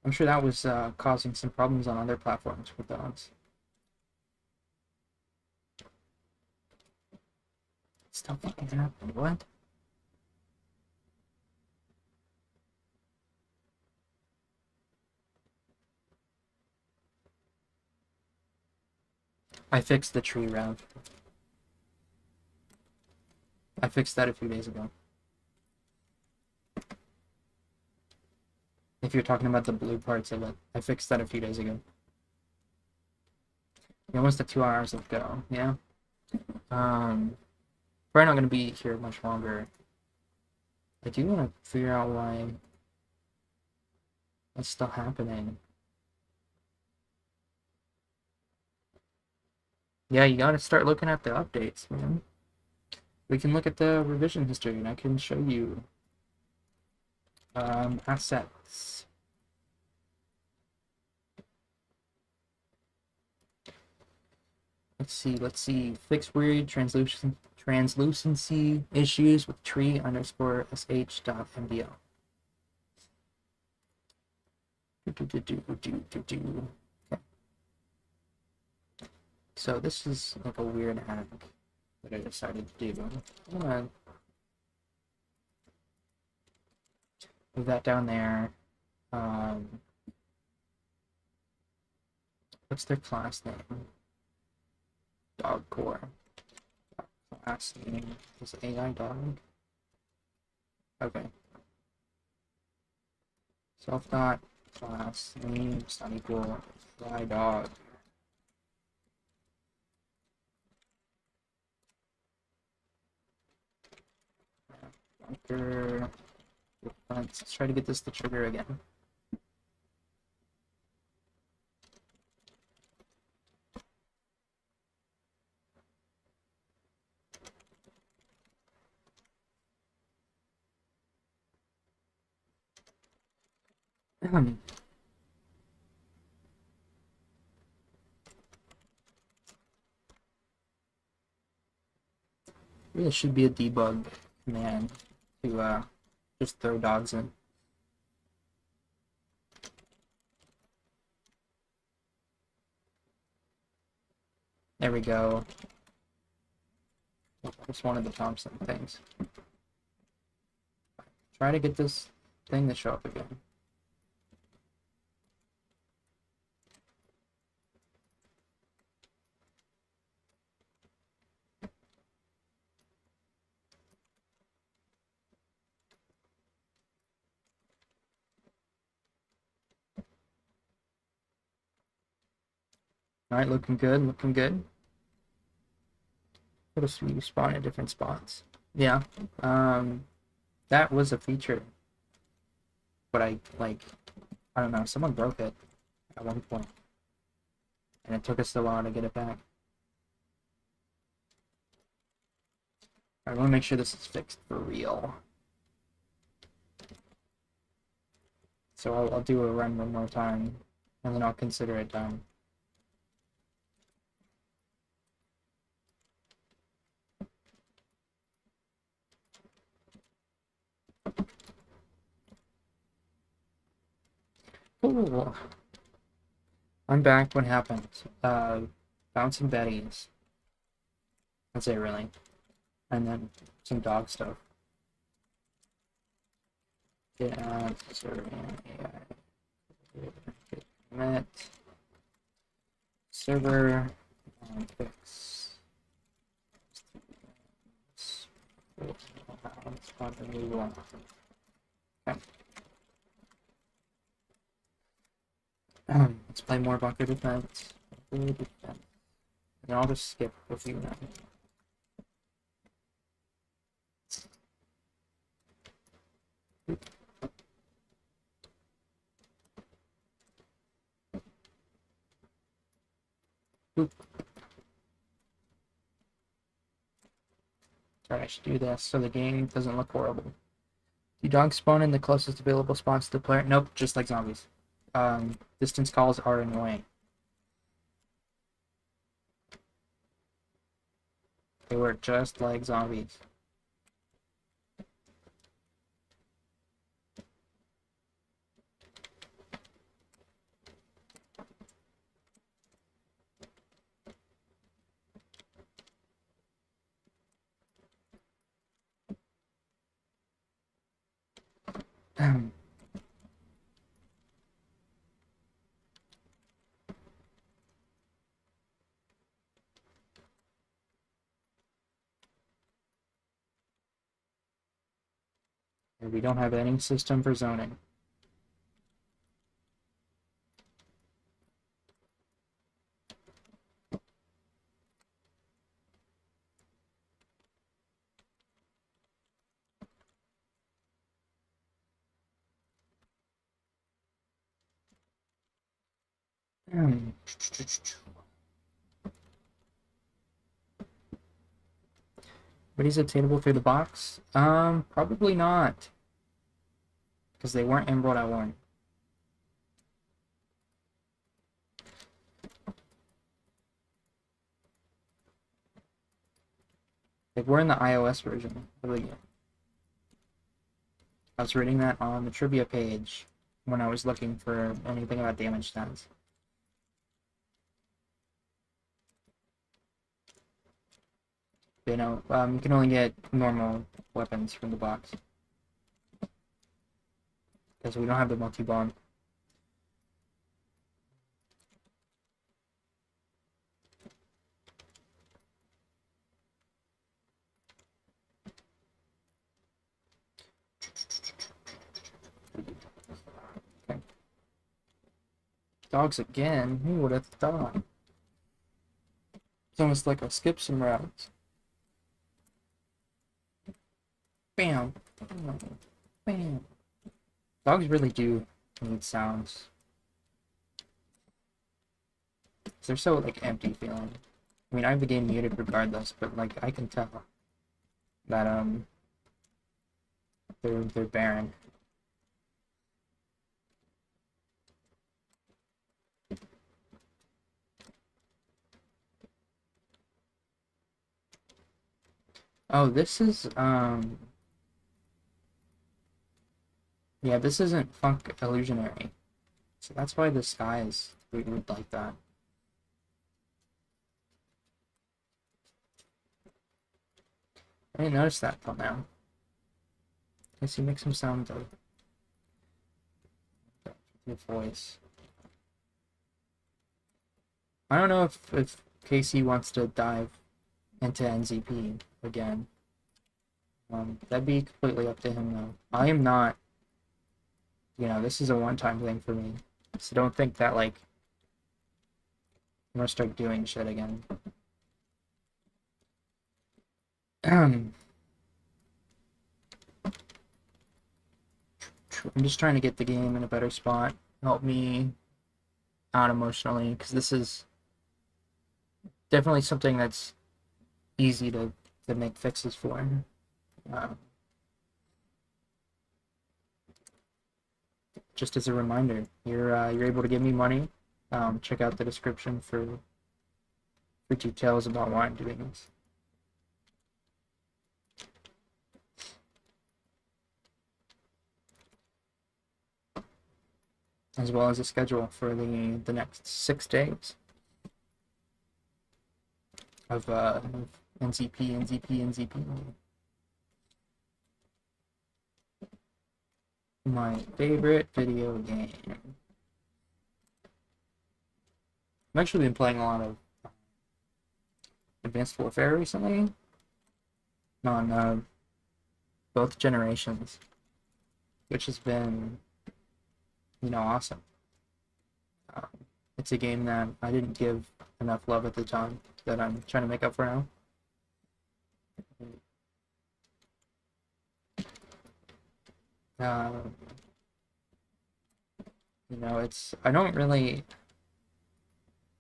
I'm sure that was causing some problems on other platforms with dogs. It's still fucking happening. What? I fixed the tree route. I fixed that a few days ago. If you're talking about the blue parts of it, I fixed that a few days ago. You're almost at 2 hours of go, yeah? Probably not going to be here much longer. I do want to figure out why that's still happening. Yeah, you gotta start looking at the updates, man. We can look at the revision history, and I can show you assets. Let's see. Fix weird translucency issues with tree_sh.mdl. Okay. So this is like a weird hack that I decided to do. I'm gonna move that down there. What's their class name? Dog core. Class name is AI dog. Okay. Self dot class name is not equal AI dog. Bunker. Let's try to get this to trigger again. Really should be a debug command to just throw dogs in. There we go. Just one of the Thompson things. Try to get this thing to show up again. Alright, looking good, looking good. What else we spawn at different spots? Yeah. That was a feature. But I don't know, someone broke it at one point. And it took us a while to get it back. I want to make sure this is fixed for real. So I'll do a run one more time, and then I'll consider it done. Cool. I'm back. What happened? Bouncing betties. That's it, really. And then some dog stuff. Yeah, commit server fix. Okay. Let's play more bunker defense. And I'll just skip a few now. Oop. Sorry, I should do this so the game doesn't look horrible. Do dogs spawn in the closest available spawns to the player? Nope, just like zombies. Distance calls are annoying. They work just like zombies. We don't have any system for zoning. But he's obtainable through the box? Probably not. Because they weren't Emerald at one. They were in the iOS version of the game. I was reading that on the trivia page when I was looking for anything about damage stats. You know, you can only get normal weapons from the box. Because we don't have the multi-bond. Okay. Dogs again? Who would have thought? It's almost like I'll skip some routes. Bam! Bam! Dogs really do need sounds. They're so, like, empty feeling. I mean, I have the game muted regardless, but, like, I can tell that, they're barren. Oh, this is, yeah, this isn't Funk Illusionary. So that's why the sky is weird like that. I didn't notice that till now. Guess he makes some sound though. Your voice. I don't know if Casey wants to dive into NZP again. That'd be completely up to him though. I am not, you know, this is a one-time thing for me. So don't think that, like, I'm gonna start doing shit again. I'm just trying to get the game in a better spot. Help me out emotionally, because this is definitely something that's easy to make fixes for. Just as a reminder, you're able to give me money. Check out the description for details about why I'm doing this. As well as a schedule for the next 6 days of NZP. My favorite video game. I've actually been playing a lot of Advanced Warfare recently on both generations, which has been, you know, awesome. It's a game that I didn't give enough love at the time that I'm trying to make up for now. You know, I don't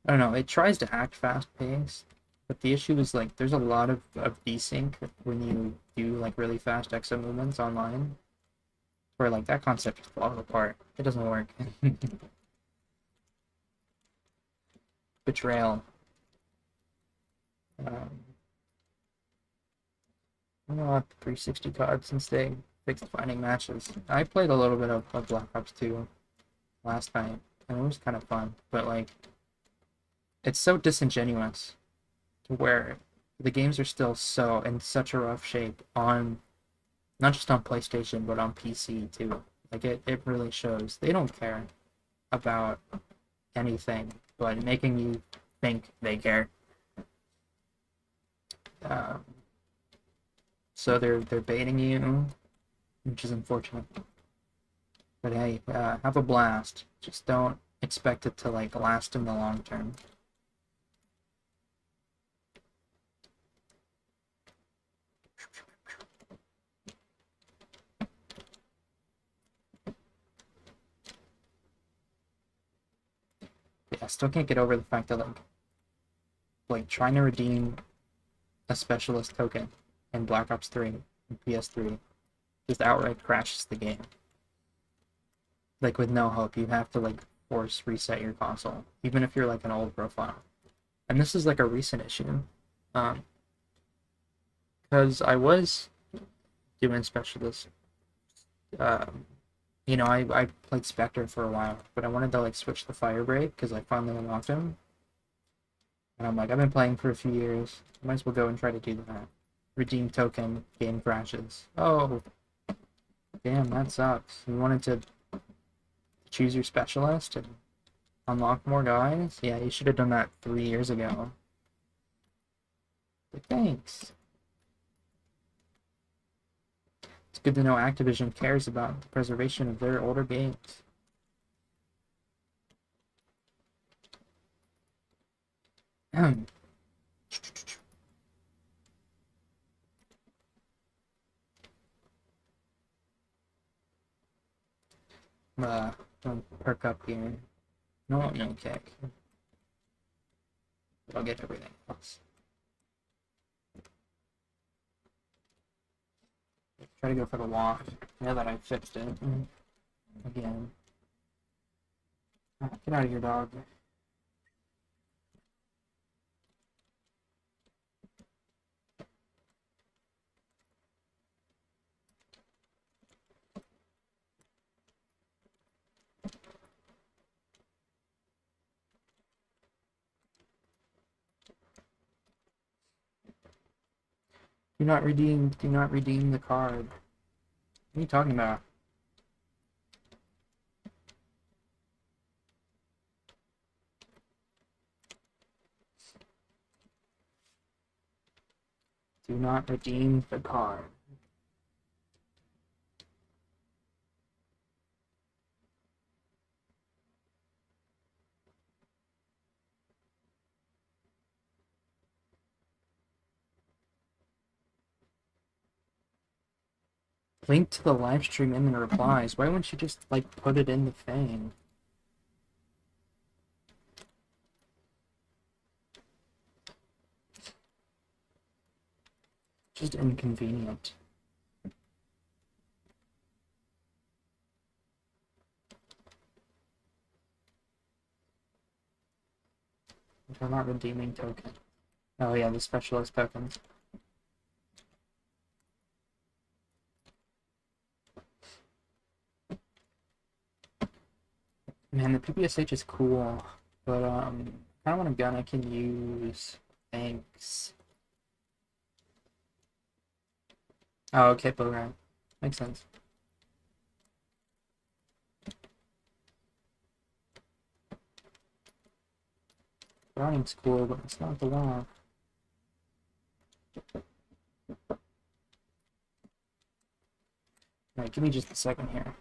know, it tries to act fast-paced, but the issue is, like, there's a lot of desync when you do, like, really fast exo movements online. Where like that concept just falls apart. It doesn't work. Betrayal. Um, I don't know about the 360 COD since they fixed finding matches. I played a little bit of Black Ops 2 last night, and it was kind of fun. But like, it's so disingenuous to where the games are still so in such a rough shape on not just on PlayStation but on PC too. Like it really shows they don't care about anything but making you think they care. Um, so they're baiting you, which is unfortunate. But hey, have a blast. Just don't expect it to like last in the long term. Yeah, I still can't get over the fact that like trying to redeem a specialist token in Black Ops 3 and PS3 just outright crashes the game. Like with no hope, you have to like force reset your console, even if you're like an old profile. And this is like a recent issue, because I was doing specialist. Um, I played Spectre for a while, but I wanted to like switch the Firebreak because I finally unlocked him. And I'm like, I've been playing for a few years. Might as well go and try to do that. Redeem token, game crashes. Oh, damn, that sucks. You wanted to choose your specialist and unlock more guys? Yeah, you should have done that 3 years ago. But thanks. It's good to know Activision cares about the preservation of their older games. Don't perk up here. No kick. I'll get everything else. Try to go for the waft. Now that I fixed it. Again. Get out of here, dog. Do not redeem the card. What are you talking about? Do not redeem the card. Link to the live stream in the replies. Why wouldn't you just, like, put it in the thing? Just inconvenient. We're not redeeming token. Oh yeah, the specialist tokens. Man, the PPSH is cool, but I kind of want a gun I can use. Thanks. Oh, okay, program. Makes sense. Browning's cool, but it's not the one. Alright, give me just a second here.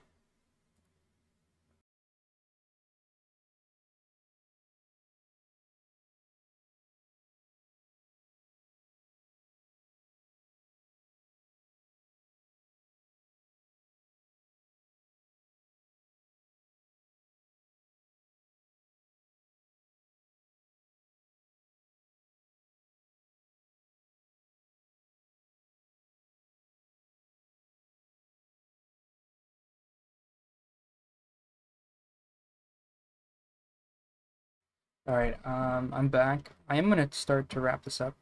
All right, I'm back. I am gonna start to wrap this up.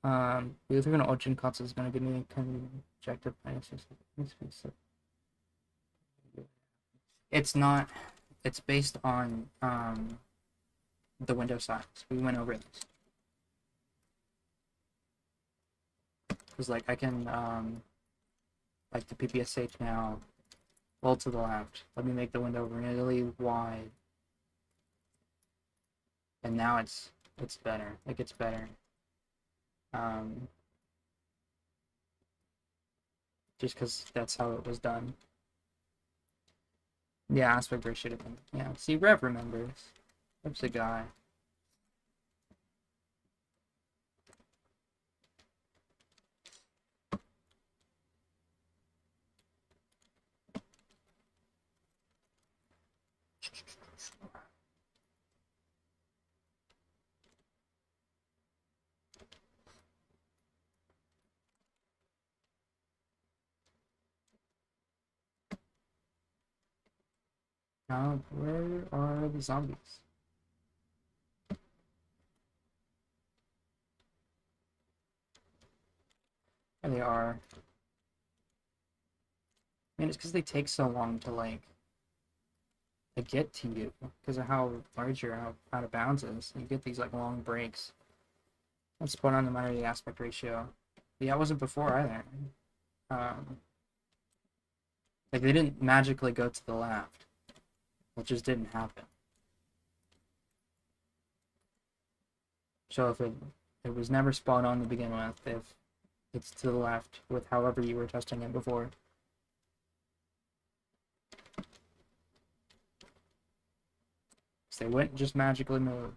The other gonna Ojin Katsu is gonna give me kind of objective finances. It's not. It's based on the window size. We went over this. Cause like I can like the PPSH now, roll to the left. Let me make the window really wide, and now it's better. It gets better. Um, just because that's how it was done. Yeah, aspect ratio should have been. Yeah, see, Rev remembers. Rev's the guy. Now, where are the zombies? There they are. Man, it's because they take so long to like to get to you because of how large your out of bounds is. You get these like long breaks. That's spot on no matter the aspect ratio. Yeah, it wasn't before either. Um, like they didn't magically go to the left. It just didn't happen. So if it was never spot on to begin with, if it's to the left with however you were testing it before. So they wouldn't just magically move.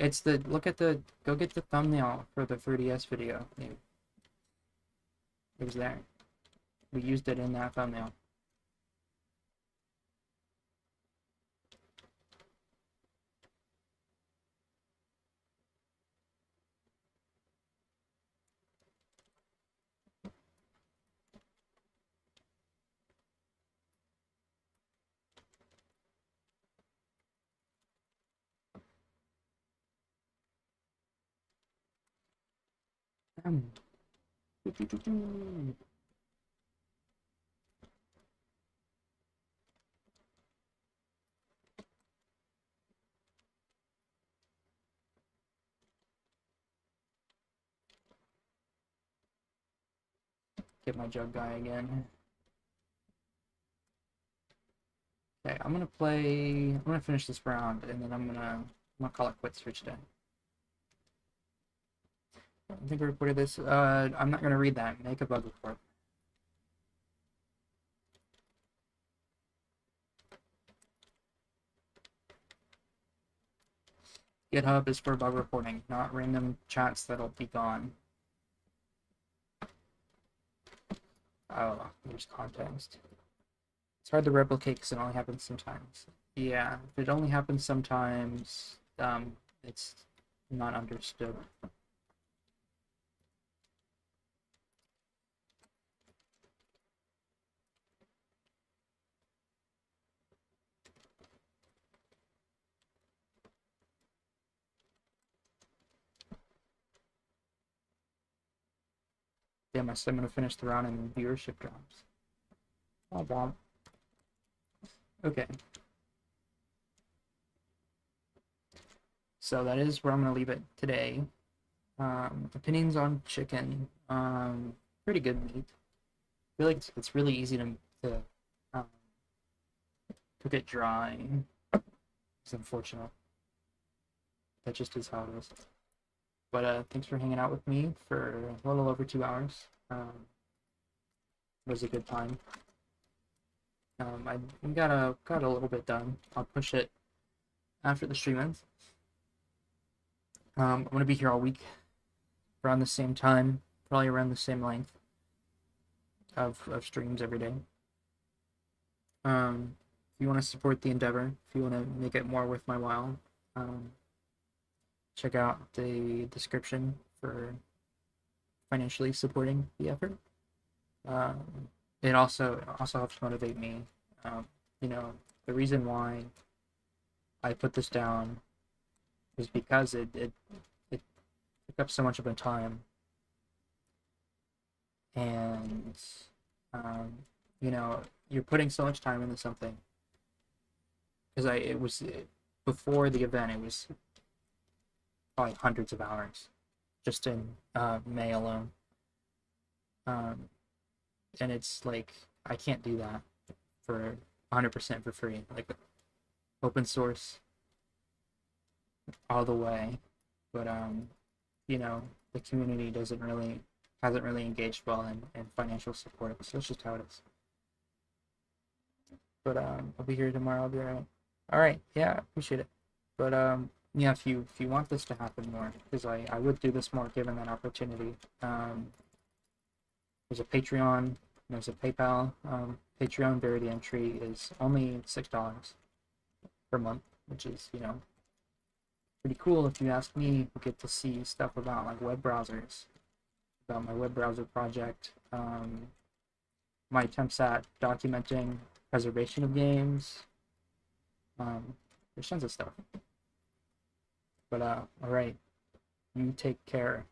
It's the go get the thumbnail for the 3DS video. It was there. We used it in that thumbnail. Um, Get my jug guy again. Okay, I'm gonna finish this round and then I'm gonna call it quits for today. I think we recorded this. I'm not gonna read that. Make a bug report. GitHub is for bug reporting, not random chats that'll be gone. Oh, there's context. It's hard to replicate because it only happens sometimes. Yeah, if it only happens sometimes, it's not understood. Damn, I said I'm gonna finish the round and viewership drops. Oh, wow. Okay. So that is where I'm gonna leave it today. Opinions on chicken. Pretty good meat. I feel like it's really easy to um, cook it dry. It's unfortunate. That just is how it is. But thanks for hanging out with me for a little over 2 hours. It was a good time. I got a little bit done. I'll push it after the stream ends. I'm gonna be here all week, around the same time, probably around the same length of streams every day. If you want to support the endeavor, if you want to make it more worth my while, check out the description for financially supporting the effort. It also helps motivate me. You know, the reason why I put this down is because it took up so much of my time, and um, you know, you're putting so much time into something. Because it was before the event, it was probably hundreds of hours just in May alone. Um, and it's like I can't do that for 100% for free. Like open source all the way, but you know, the community doesn't really hasn't really engaged well in financial support. So it's just how it is. But I'll be here tomorrow. I'll be alright. All right, yeah, appreciate it. But yeah, if you want this to happen more, because I would do this more given that opportunity. There's a Patreon, there's a PayPal. Patreon barrier entry is only $6 per month, which is, you know, pretty cool if you ask me. You get to see stuff about like web browsers, about my web browser project, my attempts at documenting preservation of games. There's tons of stuff. But all right, you take care.